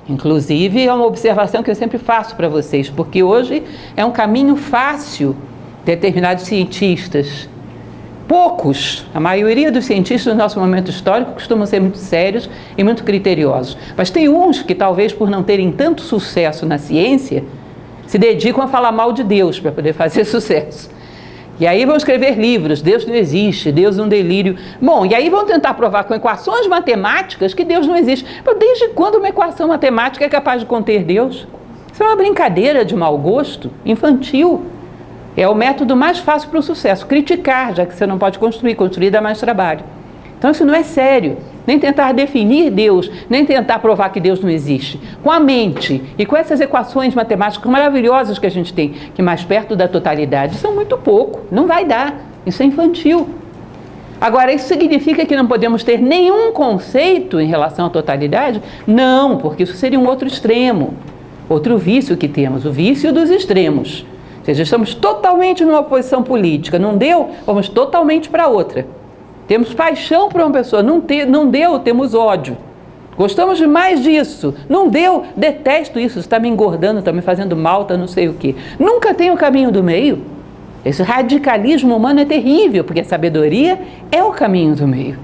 Inclusive, é uma observação que eu sempre faço para vocês, porque hoje é um caminho fácil determinados cientistas. Poucos, a maioria dos cientistas do nosso momento histórico costumam ser muito sérios e muito criteriosos. Mas tem uns que talvez por não terem tanto sucesso na ciência, se dedicam a falar mal de Deus para poder fazer sucesso. E aí vão escrever livros, Deus não existe, Deus é um delírio. Bom, e aí vão tentar provar com equações matemáticas que Deus não existe. Mas desde quando uma equação matemática é capaz de conter Deus? Isso é uma brincadeira de mau gosto, infantil. É o método mais fácil para o sucesso, criticar, já que você não pode construir dá mais trabalho. Então isso não é sério, nem tentar definir Deus, nem tentar provar que Deus não existe. Com a mente e com essas equações matemáticas maravilhosas que a gente tem, que mais perto da totalidade são muito pouco, não vai dar, isso é infantil. Agora, isso significa que não podemos ter nenhum conceito em relação à totalidade? Não, porque isso seria um outro extremo, outro vício que temos, o vício dos extremos. Ou seja, estamos totalmente numa posição política, não deu, vamos totalmente para outra. Temos paixão por uma pessoa, não deu, temos ódio. Gostamos demais disso, não deu, detesto isso, está me engordando, está me fazendo mal, está não sei o quê. Nunca tem o caminho do meio. Esse radicalismo humano é terrível, porque a sabedoria é o caminho do meio.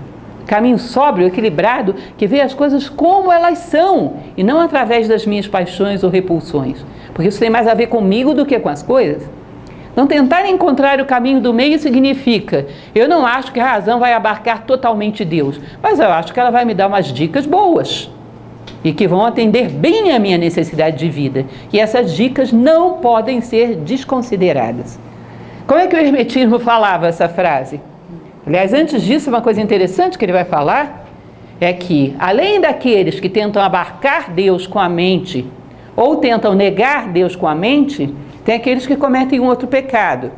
Caminho sóbrio, equilibrado, que vê as coisas como elas são, e não através das minhas paixões ou repulsões. Porque isso tem mais a ver comigo do que com as coisas. Não tentar encontrar o caminho do meio significa, eu não acho que a razão vai abarcar totalmente Deus, mas eu acho que ela vai me dar umas dicas boas e que vão atender bem a minha necessidade de vida. E essas dicas não podem ser desconsideradas. Como é que o hermetismo falava essa frase? Aliás, antes disso, uma coisa interessante que ele vai falar é que, além daqueles que tentam abarcar Deus com a mente ou tentam negar Deus com a mente, tem aqueles que cometem um outro pecado,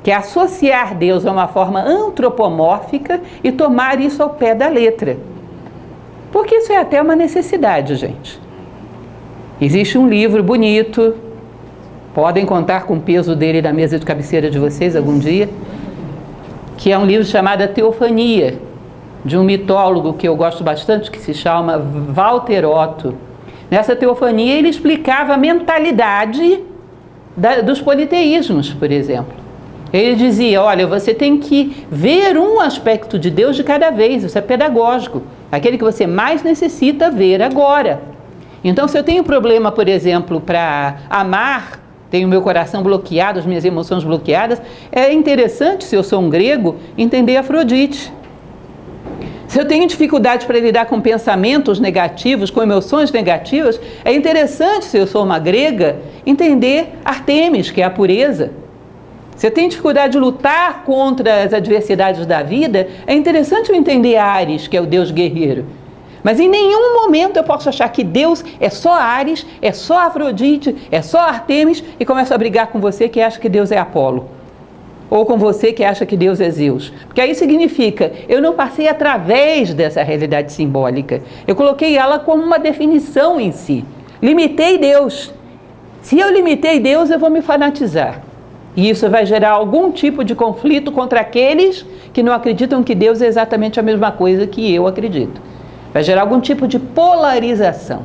que é associar Deus a uma forma antropomórfica e tomar isso ao pé da letra. Porque isso é até uma necessidade, gente. Existe um livro bonito, podem contar com o peso dele na mesa de cabeceira de vocês algum dia, que é um livro chamado A Teofania, de um mitólogo que eu gosto bastante, que se chama Walter Otto. Nessa teofania ele explicava a mentalidade dos politeísmos, por exemplo. Ele dizia, olha, você tem que ver um aspecto de Deus de cada vez, isso é pedagógico, aquele que você mais necessita ver agora. Então, se eu tenho problema, por exemplo, para amar, tenho meu coração bloqueado, as minhas emoções bloqueadas, é interessante, se eu sou um grego, entender Afrodite. Se eu tenho dificuldade para lidar com pensamentos negativos, com emoções negativas, é interessante, se eu sou uma grega, entender Artemis, que é a pureza. Se eu tenho dificuldade de lutar contra as adversidades da vida, é interessante eu entender Ares, que é o deus guerreiro. Mas em nenhum momento eu posso achar que Deus é só Ares, é só Afrodite, é só Artemis e começo a brigar com você que acha que Deus é Apolo. ou com você que acha que Deus é Zeus. Porque aí significa, eu não passei através dessa realidade simbólica. Eu coloquei ela como uma definição em si. Limitei Deus. Se eu limitei Deus, eu vou me fanatizar. E isso vai gerar algum tipo de conflito contra aqueles que não acreditam que Deus é exatamente a mesma coisa que eu acredito. Vai gerar algum tipo de polarização.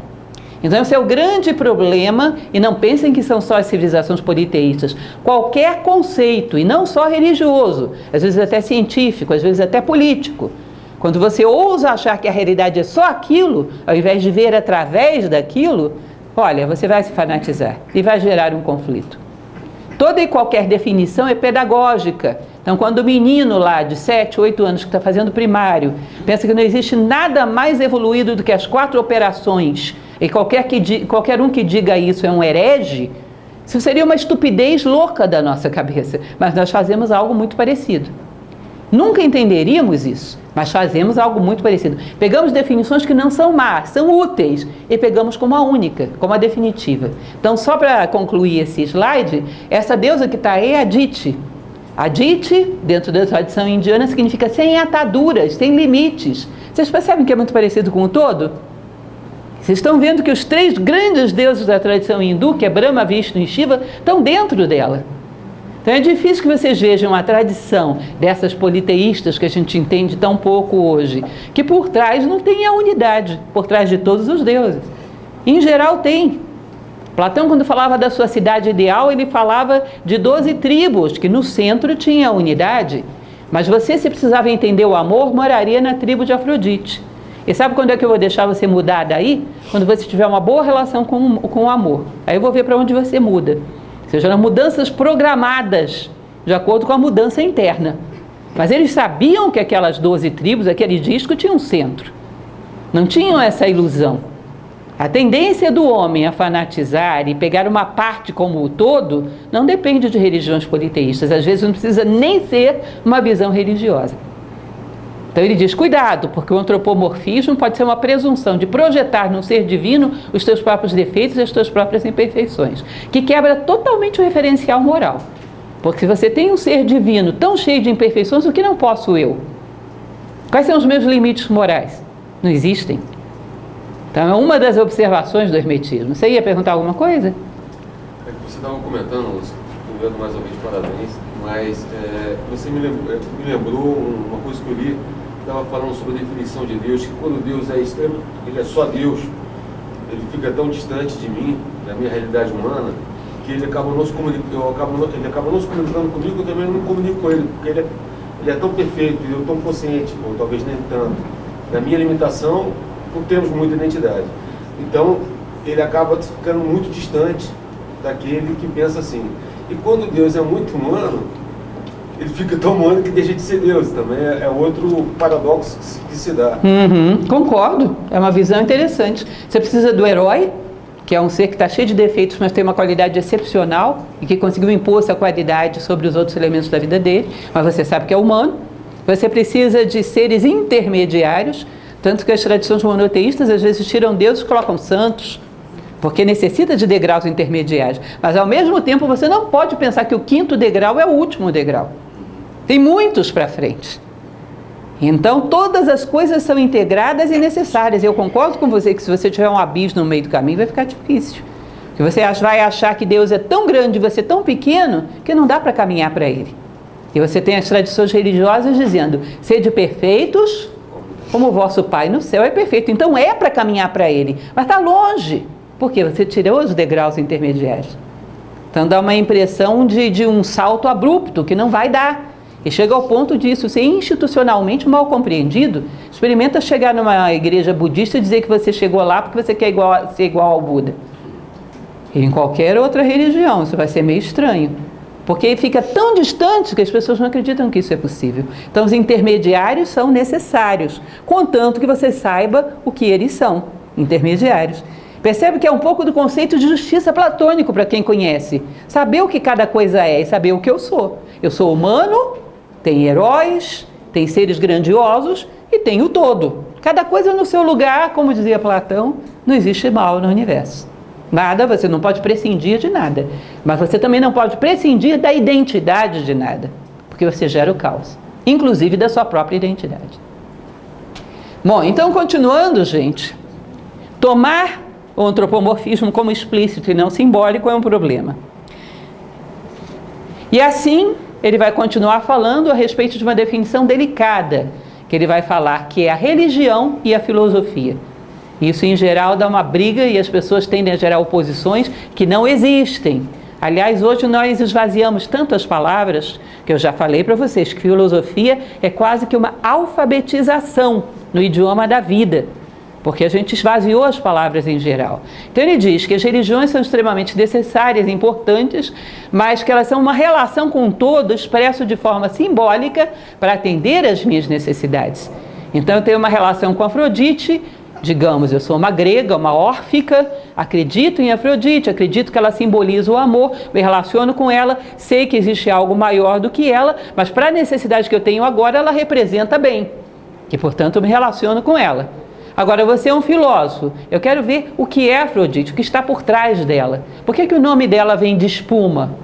Então esse é o grande problema, e não pensem que são só as civilizações politeístas. Qualquer conceito, e não só religioso, às vezes até científico, às vezes até político. Quando você ousa achar que a realidade é só aquilo, ao invés de ver através daquilo, olha, você vai se fanatizar e vai gerar um conflito. Toda e qualquer definição é pedagógica. Então, quando o menino lá de 7, 8 anos que está fazendo primário, pensa que não existe nada mais evoluído do que as 4 operações, e qualquer um que diga isso é um herege, isso seria uma estupidez louca da nossa cabeça. Mas nós fazemos algo muito parecido. Nunca entenderíamos isso, mas fazemos algo muito parecido. Pegamos definições que não são más, são úteis, e pegamos como a única, como a definitiva. Então, só para concluir esse slide, essa deusa que está aí é Aditi. Aditi, dentro da tradição indiana, significa sem ataduras, sem limites. Vocês percebem que é muito parecido com o todo? Vocês estão vendo que os 3 grandes deuses da tradição hindu, que é Brahma, Vishnu e Shiva, estão dentro dela. Então é difícil que vocês vejam uma tradição dessas politeístas que a gente entende tão pouco hoje, que por trás não tem a unidade, por trás de todos os deuses. Em geral tem. Platão, quando falava da sua cidade ideal, ele falava de 12 tribos, que no centro tinha a unidade. Mas você, se precisava entender o amor, moraria na tribo de Afrodite. E sabe quando é que eu vou deixar você mudar daí? Quando você tiver uma boa relação com o amor. Aí eu vou ver para onde você muda. Sejam mudanças programadas, de acordo com a mudança interna. Mas eles sabiam que aquelas 12 tribos, aquele disco, tinha um centro. Não tinham essa ilusão. A tendência do homem a fanatizar e pegar uma parte como o todo não depende de religiões politeístas. Às vezes não precisa nem ser uma visão religiosa. Então ele diz, cuidado, porque o antropomorfismo pode ser uma presunção de projetar no ser divino os teus próprios defeitos e as tuas próprias imperfeições, que quebra totalmente o referencial moral. Porque se você tem um ser divino tão cheio de imperfeições, o que não posso eu? Quais são os meus limites morais? Não existem. Então é uma das observações do hermetismo. Você ia perguntar alguma coisa? Você estava comentando, obrigado mais uma vez, parabéns, mas você me lembrou uma coisa que eu li, estava falando sobre a definição de Deus, que quando Deus é extremo, ele é só Deus, ele fica tão distante de mim, da minha realidade humana, que ele acaba não se comunicando comigo, eu também não me comunico com ele, porque ele é tão perfeito, e eu tão consciente, ou talvez nem tanto. Na minha limitação, não temos muita identidade. Então, ele acaba ficando muito distante daquele que pensa assim. E quando Deus é muito humano, ele fica tão humano que deixa de ser Deus. Também é outro paradoxo que se dá. Concordo, é uma visão interessante. Você precisa do herói, que é um ser que está cheio de defeitos, mas tem uma qualidade excepcional e que conseguiu impor essa qualidade sobre os outros elementos da vida dele, mas você sabe que é humano. Você precisa de seres intermediários, tanto que as tradições monoteístas às vezes tiram Deus e colocam santos, porque necessita de degraus intermediários. Mas ao mesmo tempo você não pode pensar que o 5º degrau é o último degrau. Tem muitos para frente. Então todas as coisas são integradas e necessárias. Eu concordo com você que se você tiver um abismo no meio do caminho vai ficar difícil. Porque você vai achar que Deus é tão grande e você tão pequeno que não dá para caminhar para Ele. E você tem as tradições religiosas dizendo, sede perfeitos, como o vosso Pai no céu é perfeito. Então é para caminhar para Ele, mas está longe. Porque você tirou os degraus intermediários. Então dá uma impressão de um salto abrupto que não vai dar. E chega ao ponto disso ser institucionalmente mal compreendido. Experimenta chegar numa igreja budista e dizer que você chegou lá porque você quer ser igual ao Buda. E em qualquer outra religião isso vai ser meio estranho. Porque fica tão distante que as pessoas não acreditam que isso é possível. Então os intermediários são necessários, contanto que você saiba o que eles são, intermediários. Percebe que é um pouco do conceito de justiça platônico para quem conhece. Saber o que cada coisa é e saber o que eu sou. Eu sou humano, tem heróis, tem seres grandiosos e tem o todo. Cada coisa no seu lugar, como dizia Platão, não existe mal no universo. Nada, você não pode prescindir de nada. Mas você também não pode prescindir da identidade de nada. porque você gera o caos, inclusive da sua própria identidade. Bom, então continuando, gente, tomar o antropomorfismo como explícito e não simbólico é um problema. E assim, ele vai continuar falando a respeito de uma definição delicada, que ele vai falar que é a religião e a filosofia. Isso, em geral, dá uma briga e as pessoas tendem a gerar oposições que não existem. Aliás, hoje nós esvaziamos tanto as palavras, que eu já falei para vocês, que filosofia é quase que uma alfabetização no idioma da vida, porque a gente esvaziou as palavras em geral. Então ele diz que as religiões são extremamente necessárias, importantes, mas que elas são uma relação com o todo expresso de forma simbólica para atender às minhas necessidades. Então eu tenho uma relação com Afrodite, digamos, eu sou uma grega, uma órfica, acredito em Afrodite, acredito que ela simboliza o amor, me relaciono com ela, sei que existe algo maior do que ela, mas para a necessidade que eu tenho agora, ela representa bem, e portanto eu me relaciono com ela. Agora, você é um filósofo, eu quero ver o que é Afrodite, o que está por trás dela. Por que o nome dela vem de espuma?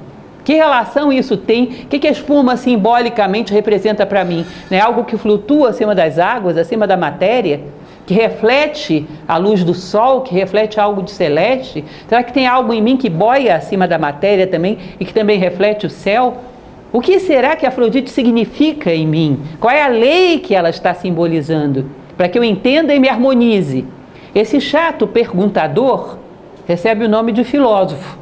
Que relação isso tem? O que a espuma simbolicamente representa para mim? É algo que flutua acima das águas, acima da matéria? Que reflete a luz do sol, que reflete algo de celeste? Será que tem algo em mim que boia acima da matéria também e que também reflete o céu? O que será que Afrodite significa em mim? Qual é a lei que ela está simbolizando? Para que eu entenda e me harmonize. Esse chato perguntador recebe o nome de filósofo.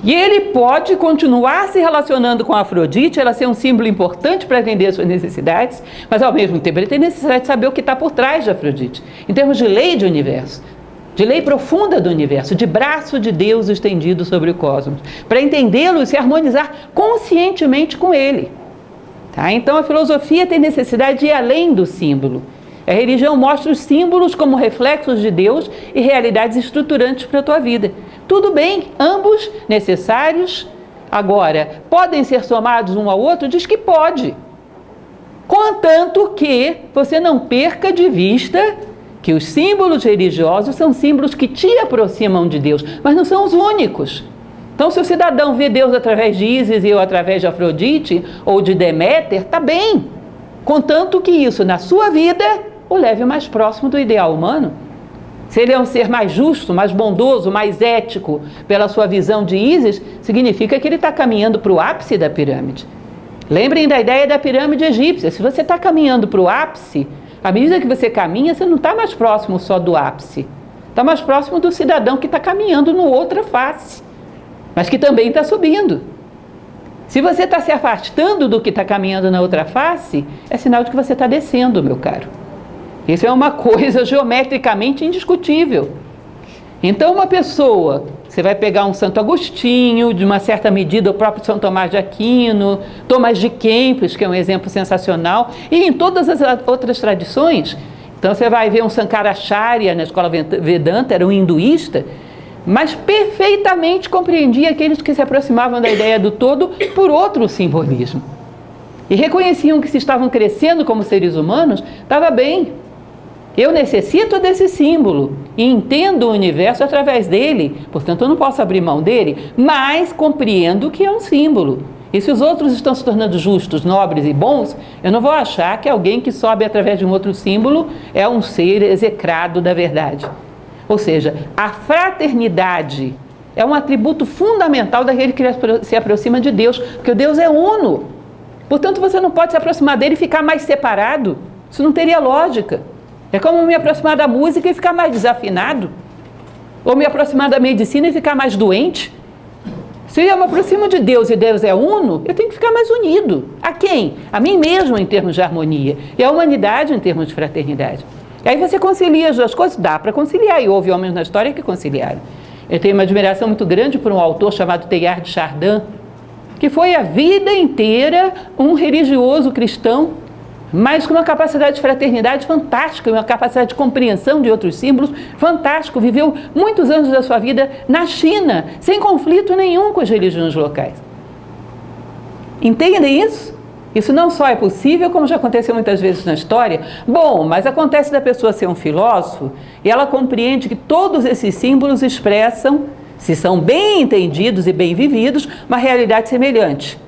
E ele pode continuar se relacionando com a Afrodite, ela ser um símbolo importante para atender as suas necessidades, mas ao mesmo tempo ele tem necessidade de saber o que está por trás de Afrodite, em termos de lei de universo, de lei profunda do universo, de braço de Deus estendido sobre o cosmos, para entendê-lo e se harmonizar conscientemente com ele. Tá? Então a filosofia tem necessidade de ir além do símbolo. A religião mostra os símbolos como reflexos de Deus e realidades estruturantes para a tua vida. Tudo bem, ambos necessários. Agora, podem ser somados um ao outro? Diz que pode. Contanto que você não perca de vista que os símbolos religiosos são símbolos que te aproximam de Deus, mas não são os únicos. Então, se o cidadão vê Deus através de Ísis e eu através de Afrodite ou de Deméter, está bem. Contanto que isso, na sua vida, o leve mais próximo do ideal humano. Se ele é um ser mais justo, mais bondoso, mais ético, pela sua visão de Ísis, significa que ele está caminhando para o ápice da pirâmide. Lembrem da ideia da pirâmide egípcia. Se você está caminhando para o ápice, à medida que você caminha, você não está mais próximo só do ápice. Está mais próximo do cidadão que está caminhando no outra face, mas que também está subindo. Se você está se afastando do que está caminhando na outra face, é sinal de que você está descendo, meu caro. Isso é uma coisa geometricamente indiscutível. Então, uma pessoa, você vai pegar um Santo Agostinho, de uma certa medida o próprio São Tomás de Aquino, Tomás de Kempis, que é um exemplo sensacional, e em todas as outras tradições. Então, você vai ver um Sankaracharya na escola Vedanta, era um hinduísta, mas perfeitamente compreendia aqueles que se aproximavam da ideia do todo por outro simbolismo. E reconheciam que se estavam crescendo como seres humanos, estava bem. Eu necessito desse símbolo e entendo o universo através dele, portanto eu não posso abrir mão dele, mas compreendo que é um símbolo. E se os outros estão se tornando justos, nobres e bons, eu não vou achar que alguém que sobe através de um outro símbolo é um ser execrado da verdade. Ou seja, a fraternidade é um atributo fundamental daquele que se aproxima de Deus, porque o Deus é uno. Portanto, você não pode se aproximar dele e ficar mais separado. Isso não teria lógica. É como me aproximar da música e ficar mais desafinado. Ou me aproximar da medicina e ficar mais doente. Se eu me aproximo de Deus e Deus é uno, eu tenho que ficar mais unido. A quem? A mim mesmo em termos de harmonia. E a humanidade em termos de fraternidade. E aí você concilia as duas coisas? Dá para conciliar. E houve homens na história que conciliaram. Eu tenho uma admiração muito grande por um autor chamado Teilhard de Chardin, que foi a vida inteira um religioso cristão, mas com uma capacidade de fraternidade fantástica, uma capacidade de compreensão de outros símbolos fantástico. Viveu muitos anos da sua vida na China, sem conflito nenhum com as religiões locais. Entendem isso? Isso não só é possível, como já aconteceu muitas vezes na história. Bom, mas acontece da pessoa ser um filósofo e ela compreende que todos esses símbolos expressam, se são bem entendidos e bem vividos, uma realidade semelhante.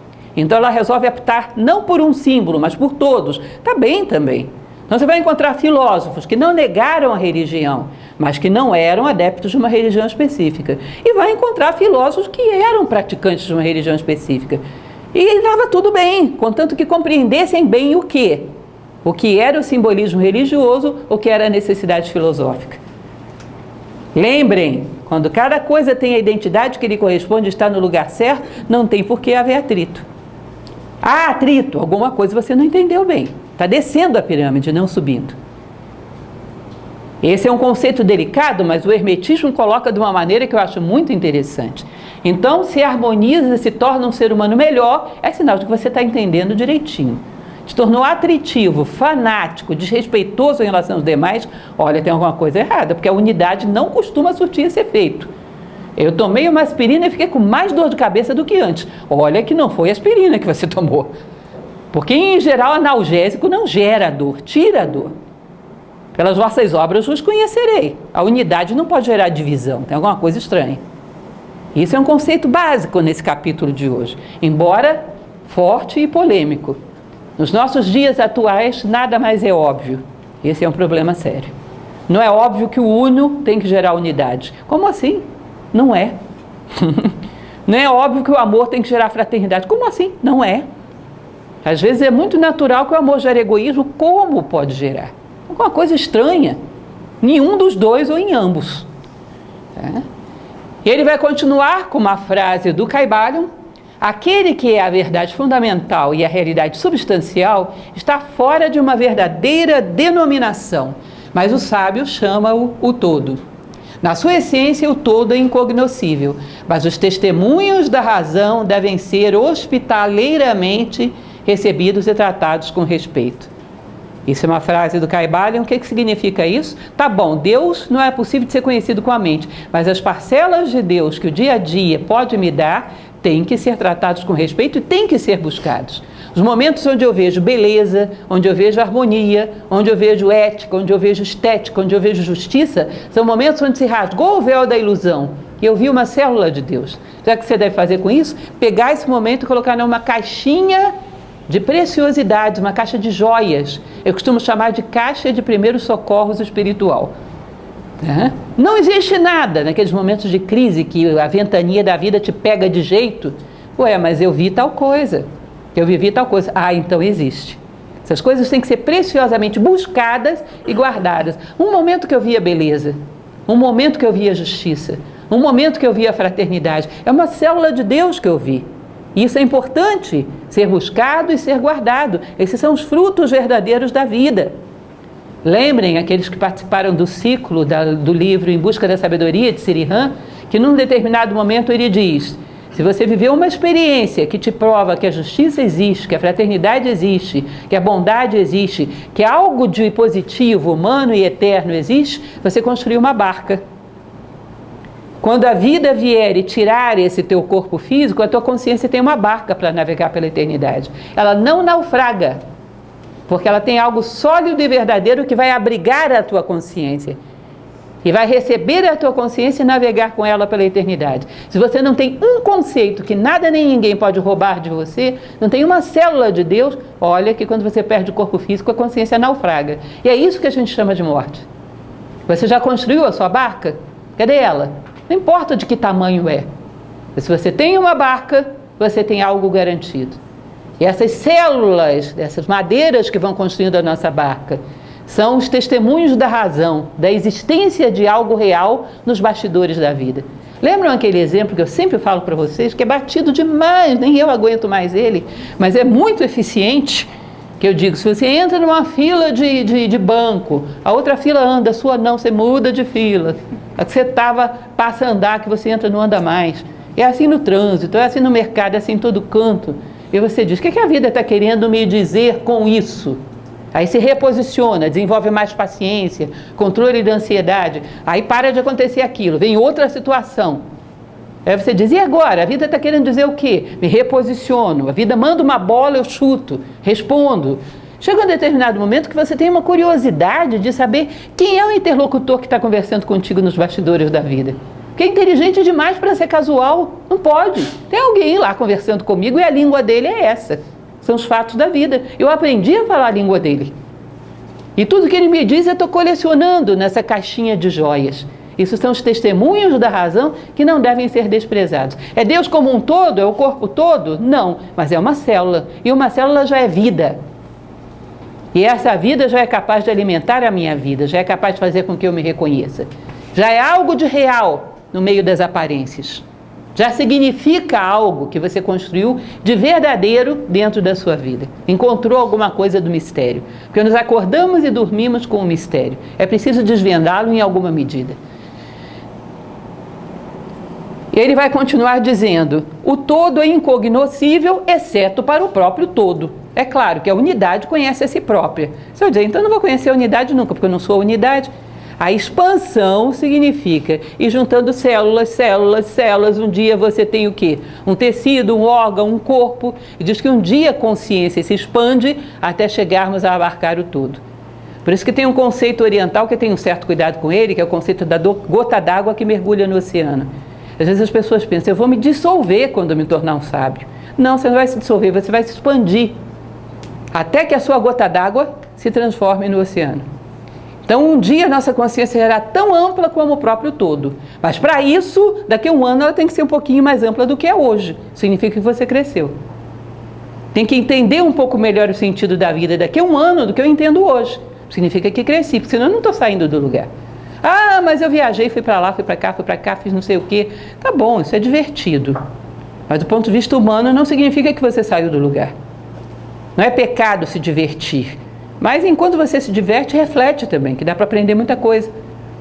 Então ela resolve optar não por um símbolo, mas por todos. Está bem também. Então você vai encontrar filósofos que não negaram a religião, mas que não eram adeptos de uma religião específica. E vai encontrar filósofos que eram praticantes de uma religião específica. E estava tudo bem, contanto que compreendessem bem o quê? O que era o simbolismo religioso, o que era a necessidade filosófica. Lembrem, quando cada coisa tem a identidade que lhe corresponde e está no lugar certo, não tem por que haver atrito. Há atrito, alguma coisa você não entendeu bem. Está descendo a pirâmide, não subindo. Esse é um conceito delicado, mas o hermetismo coloca de uma maneira que eu acho muito interessante. Então, se harmoniza, se torna um ser humano melhor, é sinal de que você está entendendo direitinho. Se tornou atritivo, fanático, desrespeitoso em relação aos demais, olha, tem alguma coisa errada, porque a unidade não costuma surtir esse efeito. Eu tomei uma aspirina e fiquei com mais dor de cabeça do que antes. Olha que não foi a aspirina que você tomou. Porque, em geral, analgésico não gera dor, tira a dor. Pelas vossas obras vos conhecerei. A unidade não pode gerar divisão, tem alguma coisa estranha. Isso é um conceito básico nesse capítulo de hoje, embora forte e polêmico. Nos nossos dias atuais, nada mais é óbvio. Esse é um problema sério. Não é óbvio que o uno tem que gerar unidade. Como assim? Não é. Não é óbvio que o amor tem que gerar fraternidade. Como assim? Não é. Às vezes é muito natural que o amor gere egoísmo. Como pode gerar? Alguma coisa estranha. Nenhum dos dois ou em ambos. E ele vai continuar com uma frase do Caibalion: aquele que é a verdade fundamental e a realidade substancial está fora de uma verdadeira denominação, mas o sábio chama-o o todo. Na sua essência, o todo é incognoscível, mas os testemunhos da razão devem ser hospitaleiramente recebidos e tratados com respeito. Isso é uma frase do Caibalion. O que significa isso? Tá bom, Deus não é possível de ser conhecido com a mente, mas as parcelas de Deus que o dia a dia pode me dar têm que ser tratados com respeito e têm que ser buscados. Os momentos onde eu vejo beleza, onde eu vejo harmonia, onde eu vejo ética, onde eu vejo estética, onde eu vejo justiça, são momentos onde se rasgou o véu da ilusão e eu vi uma célula de Deus. Sabe o que você deve fazer com isso? Pegar esse momento e colocar numa caixinha de preciosidades, uma caixa de joias. Eu costumo chamar de caixa de primeiros socorros espiritual. Não existe nada naqueles momentos de crise que a ventania da vida te pega de jeito. Ué, mas eu vi tal coisa, eu vivi tal coisa. Ah, então existe. Essas coisas têm que ser preciosamente buscadas e guardadas. Um momento que eu vi a beleza, um momento que eu vi a justiça, um momento que eu vi a fraternidade, é uma célula de Deus que eu vi. Isso é importante, ser buscado e ser guardado. Esses são os frutos verdadeiros da vida. Lembrem, aqueles que participaram do ciclo do livro Em Busca da Sabedoria, de Sirihan, que num determinado momento ele diz: se você viveu uma experiência que te prova que a justiça existe, que a fraternidade existe, que a bondade existe, que algo de positivo, humano e eterno existe, você construiu uma barca. Quando a vida vier e tirar esse teu corpo físico, a tua consciência tem uma barca para navegar pela eternidade. Ela não naufraga, porque ela tem algo sólido e verdadeiro que vai abrigar a tua consciência e vai receber a tua consciência e navegar com ela pela eternidade. Se você não tem um conceito que nada nem ninguém pode roubar de você, não tem uma célula de Deus, olha que quando você perde o corpo físico, a consciência naufraga. E é isso que a gente chama de morte. Você já construiu a sua barca? Cadê ela? Não importa de que tamanho é. Mas se você tem uma barca, você tem algo garantido. E essas células, essas madeiras que vão construindo a nossa barca, são os testemunhos da razão, da existência de algo real nos bastidores da vida. Lembram aquele exemplo que eu sempre falo para vocês, que é batido demais, nem eu aguento mais ele, mas é muito eficiente, que eu digo: se você entra numa fila de banco, a outra fila anda, a sua não, você muda de fila. A que você passa a andar, que você entra, não anda mais. É assim no trânsito, é assim no mercado, é assim em todo canto. E você diz: o que a vida está querendo me dizer com isso? Aí se reposiciona, desenvolve mais paciência, controle da ansiedade. Aí para de acontecer aquilo, vem outra situação. Aí você diz: e agora? A vida está querendo dizer o quê? Me reposiciono. A vida manda uma bola, eu chuto, respondo. Chega um determinado momento que você tem uma curiosidade de saber quem é o interlocutor que está conversando contigo nos bastidores da vida. Porque é inteligente demais para ser casual. Não pode. Tem alguém lá conversando comigo e a língua dele é essa. São os fatos da vida. Eu aprendi a falar a língua dele. E tudo que ele me diz eu estou colecionando nessa caixinha de joias. Isso são os testemunhos da razão que não devem ser desprezados. É Deus como um todo? É o corpo todo? Não, mas é uma célula. E uma célula já é vida. E essa vida já é capaz de alimentar a minha vida, já é capaz de fazer com que eu me reconheça. Já é algo de real no meio das aparências. Já significa algo que você construiu de verdadeiro dentro da sua vida. Encontrou alguma coisa do mistério. Porque nos acordamos e dormimos com o mistério. É preciso desvendá-lo em alguma medida. Ele vai continuar dizendo, o todo é incognoscível, exceto para o próprio todo. É claro que a unidade conhece a si própria. Se eu dizer, então eu não vou conhecer a unidade nunca, porque eu não sou a unidade. A expansão significa ir juntando células, um dia você tem o quê? Um tecido, um órgão, um corpo. E diz que um dia a consciência se expande até chegarmos a abarcar o todo. Por isso que tem um conceito oriental que eu tenho um certo cuidado com ele, que é o conceito da gota d'água que mergulha no oceano. Às vezes as pessoas pensam, eu vou me dissolver quando eu me tornar um sábio. Não, você não vai se dissolver, você vai se expandir. Até que a sua gota d'água se transforme no oceano. Então um dia a nossa consciência será tão ampla como o próprio todo. Mas para isso, daqui a um ano ela tem que ser um pouquinho mais ampla do que é hoje. Significa que você cresceu. Tem que entender um pouco melhor o sentido da vida daqui a um ano do que eu entendo hoje. Significa que cresci, porque senão eu não estou saindo do lugar. Ah, mas eu viajei, fui para lá, fui para cá, fiz não sei o quê. Tá bom, isso é divertido. Mas do ponto de vista humano não significa que você saiu do lugar. Não é pecado se divertir. Mas enquanto você se diverte, reflete também, que dá para aprender muita coisa.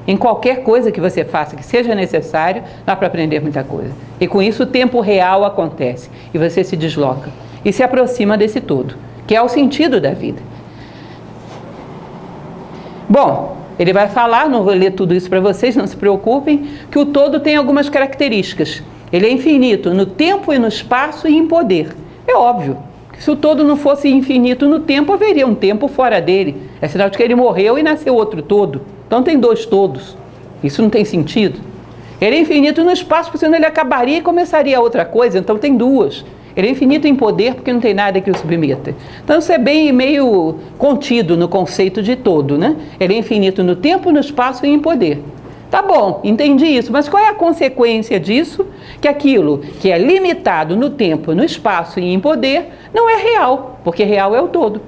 Em qualquer coisa que você faça, que seja necessário, dá para aprender muita coisa. E com isso o tempo real acontece. E você se desloca. E se aproxima desse todo, que é o sentido da vida. Bom, ele vai falar, não vou ler tudo isso para vocês, não se preocupem, que o todo tem algumas características. Ele é infinito no tempo e no espaço e em poder. É óbvio que se o todo não fosse infinito no tempo, haveria um tempo fora dele. É sinal de que ele morreu e nasceu outro todo. Então tem dois todos. Isso não tem sentido. Ele é infinito no espaço, porque senão ele acabaria e começaria outra coisa. Então tem duas. Ele é infinito em poder porque não tem nada que o submeta. Então isso é bem meio contido no conceito de todo, né? Ele é infinito no tempo, no espaço e em poder. Tá bom, entendi isso, mas qual é a consequência disso? Que aquilo que é limitado no tempo, no espaço e em poder não é real, porque real é o todo.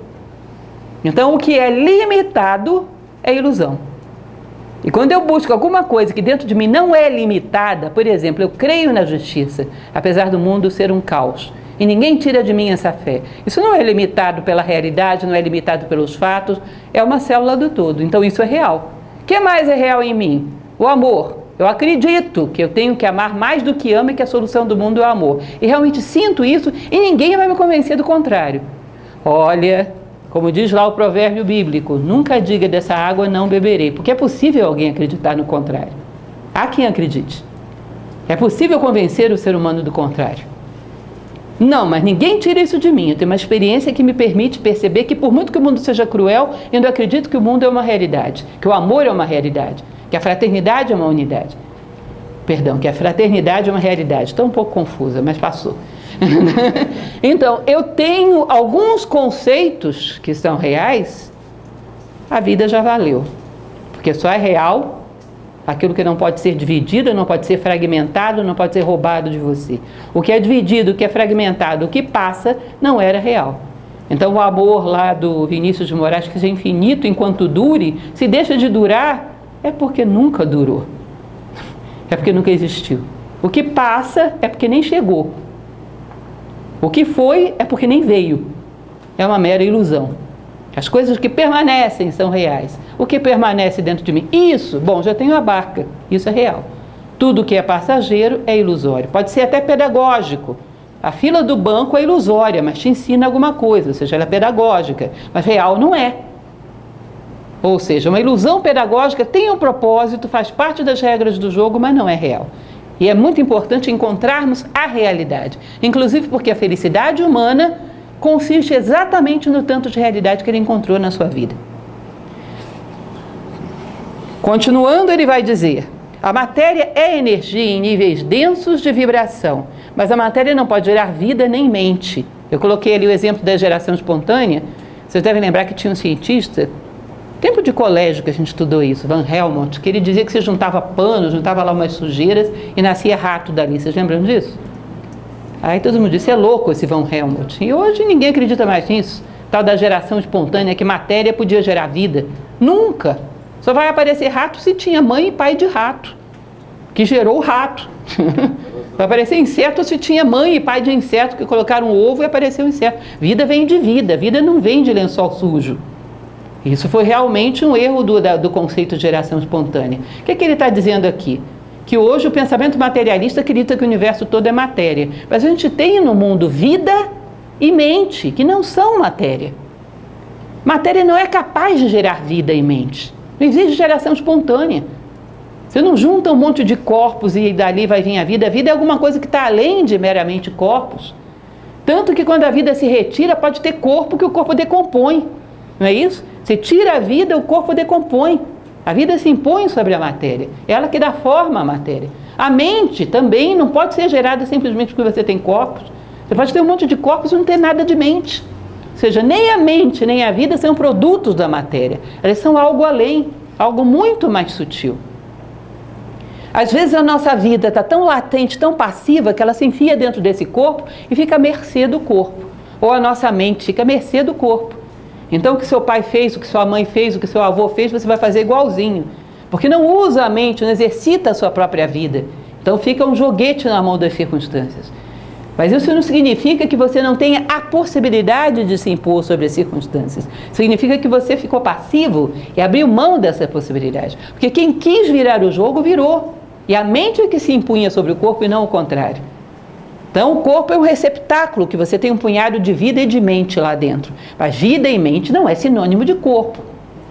Então o que é limitado é ilusão. E quando eu busco alguma coisa que dentro de mim não é limitada, por exemplo, eu creio na justiça, apesar do mundo ser um caos, e ninguém tira de mim essa fé. Isso não é limitado pela realidade, não é limitado pelos fatos, é uma célula do todo. Então isso é real. O que mais é real em mim? O amor. Eu acredito que eu tenho que amar mais do que amo e que a solução do mundo é o amor. E realmente sinto isso e ninguém vai me convencer do contrário. Olha, como diz lá o provérbio bíblico, nunca diga dessa água não beberei, porque é possível alguém acreditar no contrário. Há quem acredite. É possível convencer o ser humano do contrário. Não, mas ninguém tira isso de mim. Eu tenho uma experiência que me permite perceber que por muito que o mundo seja cruel, eu ainda acredito que o mundo é uma realidade, que o amor é uma realidade, que a fraternidade é uma unidade. Perdão, que a fraternidade é uma realidade. Estou um pouco confusa, mas passou. Então, eu tenho alguns conceitos que são reais, a vida já valeu. Porque só é real aquilo que não pode ser dividido, não pode ser fragmentado, não pode ser roubado de você. O que é dividido, o que é fragmentado, o que passa, não era real. Então o amor lá do Vinícius de Moraes, que é infinito enquanto dure, se deixa de durar, é porque nunca durou. É porque nunca existiu. O que passa é porque nem chegou. O que foi é porque nem veio. É uma mera ilusão. As coisas que permanecem são reais. O que permanece dentro de mim? Isso, bom, já tenho a barca. Isso é real. Tudo que é passageiro é ilusório. Pode ser até pedagógico. A fila do banco é ilusória, mas te ensina alguma coisa, ou seja, ela é pedagógica. Mas real não é. Ou seja, uma ilusão pedagógica tem um propósito, faz parte das regras do jogo, mas não é real. E é muito importante encontrarmos a realidade. Inclusive porque a felicidade humana consiste exatamente no tanto de realidade que ele encontrou na sua vida. Continuando, ele vai dizer: A matéria é energia em níveis densos de vibração, mas a matéria não pode gerar vida nem mente. Eu coloquei ali o exemplo da geração espontânea. Vocês devem lembrar que tinha um cientista, tempo de colégio que a gente estudou isso, Van Helmont, que ele dizia que você juntava pano, juntava lá umas sujeiras e nascia rato dali. Vocês lembram disso? Aí todo mundo disse, é louco esse Van Helmont. E hoje ninguém acredita mais nisso. Tal da geração espontânea, que matéria podia gerar vida. Nunca. Só vai aparecer rato se tinha mãe e pai de rato, que gerou o rato. Vai aparecer inseto se tinha mãe e pai de inseto, que colocaram um ovo e apareceu um inseto. Vida vem de vida, vida não vem de lençol sujo. Isso foi realmente um erro do conceito de geração espontânea. O que ele está dizendo aqui? Que hoje o pensamento materialista acredita que o universo todo é matéria. Mas a gente tem no mundo vida e mente, que não são matéria. Matéria não é capaz de gerar vida e mente. Não existe geração espontânea. Você não junta um monte de corpos e dali vai vir a vida. A vida é alguma coisa que está além de meramente corpos. Tanto que quando a vida se retira, pode ter corpo que o corpo decompõe. Não é isso? Você tira a vida, o corpo decompõe. A vida se impõe sobre a matéria. É ela que dá forma à matéria. A mente também não pode ser gerada simplesmente porque você tem corpos. Você pode ter um monte de corpos e não ter nada de mente. Ou seja, nem a mente, nem a vida são produtos da matéria. Elas são algo além, algo muito mais sutil. Às vezes a nossa vida está tão latente, tão passiva, que ela se enfia dentro desse corpo e fica à mercê do corpo. Ou a nossa mente fica à mercê do corpo. Então o que seu pai fez, o que sua mãe fez, o que seu avô fez, você vai fazer igualzinho. Porque não usa a mente, não exercita a sua própria vida. Então fica um joguete na mão das circunstâncias. Mas isso não significa que você não tenha a possibilidade de se impor sobre as circunstâncias. Significa que você ficou passivo e abriu mão dessa possibilidade. Porque quem quis virar o jogo, virou. E a mente é que se impunha sobre o corpo e não o contrário. Então o corpo é um receptáculo, que você tem um punhado de vida e de mente lá dentro. Mas vida e mente não é sinônimo de corpo.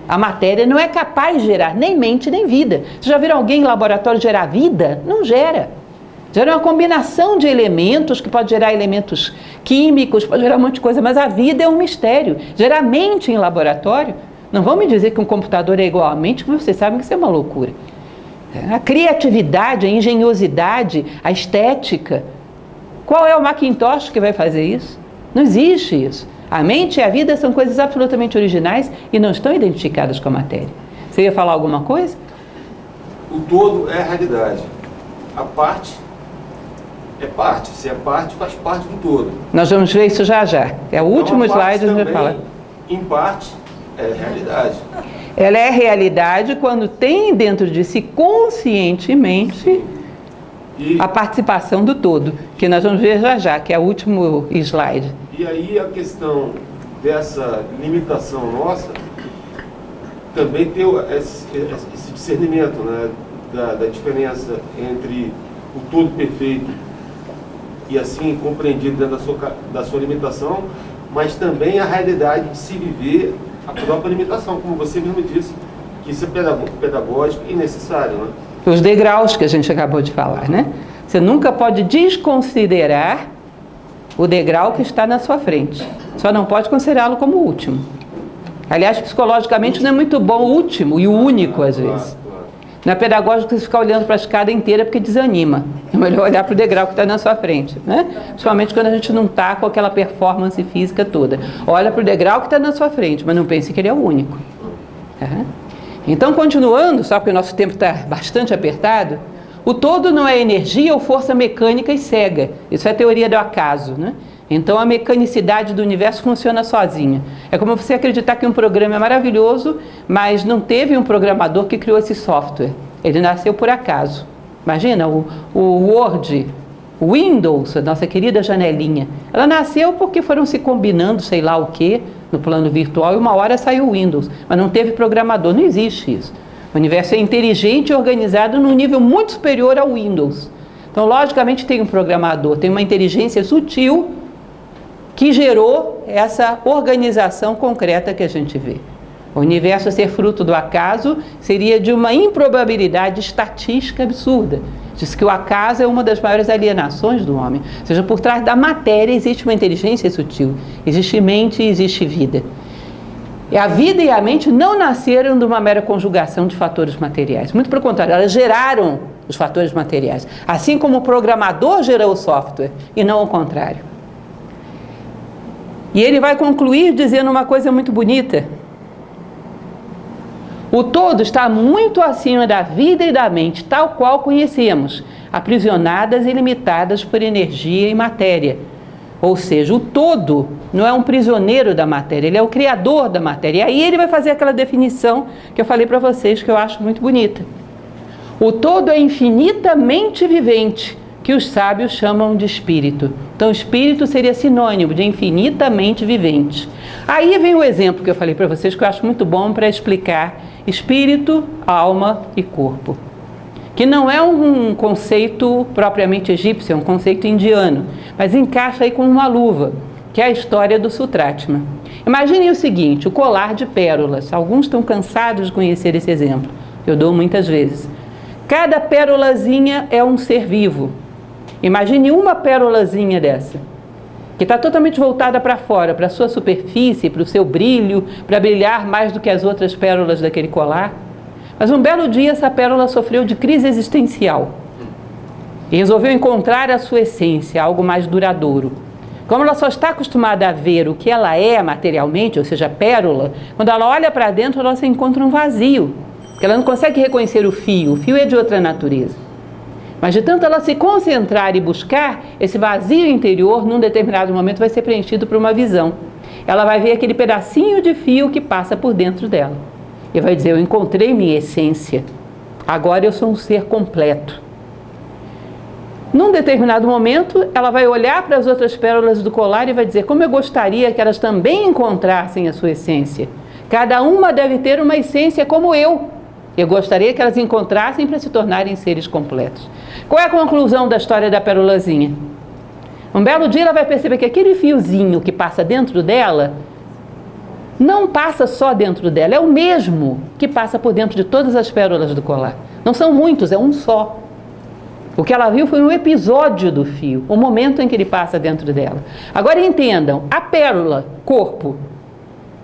A matéria não é capaz de gerar nem mente nem vida. Vocês já viram alguém em laboratório gerar vida? Não gera. Gera uma combinação de elementos, que pode gerar elementos químicos, pode gerar um monte de coisa, mas a vida é um mistério. Gerar mente em laboratório, não vão me dizer que um computador é igual à mente, porque vocês sabem que isso é uma loucura. A criatividade, a engenhosidade, a estética. Qual é o Macintosh que vai fazer isso? Não existe isso. A mente e a vida são coisas absolutamente originais e não estão identificadas com a matéria. Você ia falar alguma coisa? O todo é a realidade. A parte é parte. Se é parte, faz parte do todo. Nós vamos ver isso já já. É o último slide, a gente vai falar. Em parte, é realidade. Ela é realidade quando tem dentro de si conscientemente a participação do todo, que nós vamos ver já já, que é o último slide. E aí a questão dessa limitação nossa também tem esse discernimento, né, da diferença entre o todo perfeito e assim compreendido dentro da sua limitação, mas também a realidade de se viver a própria limitação, como você mesmo disse, que isso é pedagógico e necessário, né? Os degraus que a gente acabou de falar, né? Você nunca pode desconsiderar o degrau que está na sua frente. Só não pode considerá-lo como o último. Aliás, psicologicamente não é muito bom o último e o único, às vezes. Não é pedagógico você ficar olhando para a escada inteira porque desanima. É melhor olhar para o degrau que está na sua frente, né? Principalmente quando a gente não está com aquela performance física toda. Olha para o degrau que está na sua frente, mas não pense que ele é o único. Uhum. Então, continuando, só porque o nosso tempo está bastante apertado, o todo não é energia ou força mecânica e cega. Isso é a teoria do acaso, né? Então a mecanicidade do universo funciona sozinha. É como você acreditar que um programa é maravilhoso, mas não teve um programador que criou esse software. Ele nasceu por acaso. Imagina, o Word, o Windows, a nossa querida janelinha. Ela nasceu porque foram se combinando sei lá o quê no plano virtual e uma hora saiu o Windows. Mas não teve programador, não existe isso. O universo é inteligente e organizado num nível muito superior ao Windows. Então, logicamente, tem um programador, tem uma inteligência sutil que gerou essa organização concreta que a gente vê. O universo ser fruto do acaso seria de uma improbabilidade estatística absurda. Diz que o acaso é uma das maiores alienações do homem. Ou seja, por trás da matéria existe uma inteligência sutil. Existe mente e existe vida. E a vida e a mente não nasceram de uma mera conjugação de fatores materiais. Muito pelo contrário, elas geraram os fatores materiais. Assim como o programador gerou o software, e não o contrário. E ele vai concluir dizendo uma coisa muito bonita. O todo está muito acima da vida e da mente, tal qual conhecemos, aprisionadas e limitadas por energia e matéria. Ou seja, o todo não é um prisioneiro da matéria, ele é o criador da matéria. E aí ele vai fazer aquela definição que eu falei para vocês, que eu acho muito bonita. O todo é infinitamente vivente, que os sábios chamam de espírito. Então, espírito seria sinônimo de infinitamente vivente. Aí vem o exemplo que eu falei para vocês, que eu acho muito bom para explicar espírito, alma e corpo. Que não é um conceito propriamente egípcio, é um conceito indiano, mas encaixa aí como uma luva, que é a história do Sutratma. Imaginem o seguinte, o colar de pérolas. Alguns estão cansados de conhecer esse exemplo, eu dou muitas vezes. Cada pérolazinha é um ser vivo. Imagine uma pérolazinha dessa, que está totalmente voltada para fora, para a sua superfície, para o seu brilho, para brilhar mais do que as outras pérolas daquele colar. Mas um belo dia essa pérola sofreu de crise existencial e resolveu encontrar a sua essência, algo mais duradouro. Como ela só está acostumada a ver o que ela é materialmente, ou seja, a pérola, quando ela olha para dentro ela se encontra um vazio, porque ela não consegue reconhecer o fio é de outra natureza. Mas de tanto ela se concentrar e buscar, esse vazio interior, num determinado momento, vai ser preenchido por uma visão. Ela vai ver aquele pedacinho de fio que passa por dentro dela. E vai dizer, eu encontrei minha essência, agora eu sou um ser completo. Num determinado momento, ela vai olhar para as outras pérolas do colar e vai dizer, como eu gostaria que elas também encontrassem a sua essência. Cada uma deve ter uma essência como eu. Eu gostaria que elas encontrassem para se tornarem seres completos. Qual é a conclusão da história da pérolazinha? Um belo dia ela vai perceber que aquele fiozinho que passa dentro dela não passa só dentro dela, é o mesmo que passa por dentro de todas as pérolas do colar. Não são muitos, é um só. O que ela viu foi um episódio do fio, o momento em que ele passa dentro dela. Agora entendam, a pérola, corpo,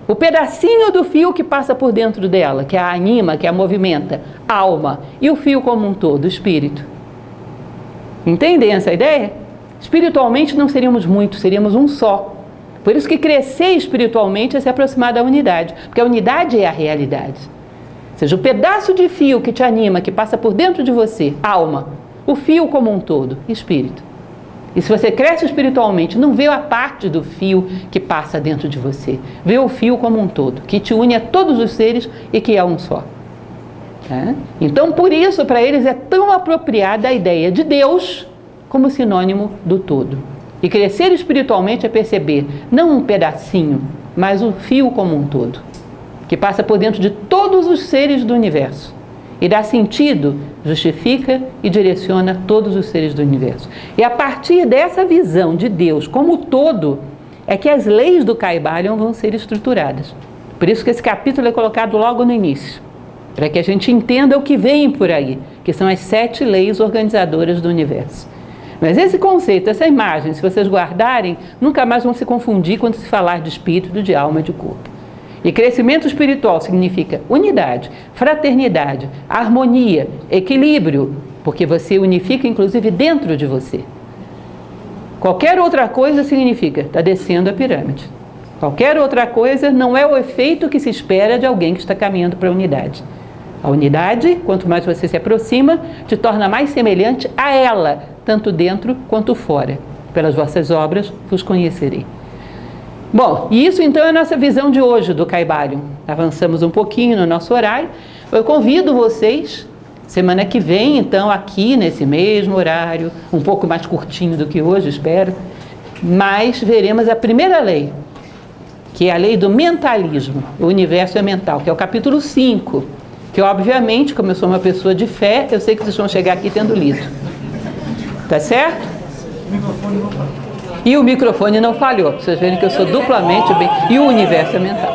o pedacinho do fio que passa por dentro dela, que a anima, que a movimenta, alma, e o fio como um todo, espírito. Entendem essa ideia? Espiritualmente não seríamos muitos, seríamos um só. Por isso que crescer espiritualmente é se aproximar da unidade, porque a unidade é a realidade. Ou seja, o pedaço de fio que te anima, que passa por dentro de você, alma, o fio como um todo, espírito. E se você cresce espiritualmente, não vê a parte do fio que passa dentro de você, vê o fio como um todo, que te une a todos os seres e que é um só. Então, por isso, para eles é tão apropriada a ideia de Deus como sinônimo do todo. E crescer espiritualmente é perceber, não um pedacinho, mas o fio como um todo, que passa por dentro de todos os seres do universo. E dá sentido, justifica e direciona todos os seres do universo. E a partir dessa visão de Deus como todo, é que as leis do Kybalion vão ser estruturadas. Por isso que esse capítulo é colocado logo no início, para que a gente entenda o que vem por aí, que são as 7 leis organizadoras do universo. Mas esse conceito, essa imagem, se vocês guardarem, nunca mais vão se confundir quando se falar de espírito, de alma e de corpo. E crescimento espiritual significa unidade, fraternidade, harmonia, equilíbrio, porque você unifica inclusive dentro de você. Qualquer outra coisa significa, está descendo a pirâmide. Qualquer outra coisa não é o efeito que se espera de alguém que está caminhando para a unidade. A unidade, quanto mais você se aproxima, te torna mais semelhante a ela, tanto dentro quanto fora. Pelas vossas obras vos conhecerei. Bom, e isso então é a nossa visão de hoje do Kybalion. Avançamos um pouquinho no nosso horário. Eu convido vocês, semana que vem, então, aqui nesse mesmo horário, um pouco mais curtinho do que hoje, espero, mas veremos a primeira lei, que é a lei do mentalismo, o universo é mental, que é o capítulo 5, que obviamente, como eu sou uma pessoa de fé, eu sei que vocês vão chegar aqui tendo lido. Tá certo? E o microfone não falhou, vocês verem que eu sou duplamente bem. E o universo é mental.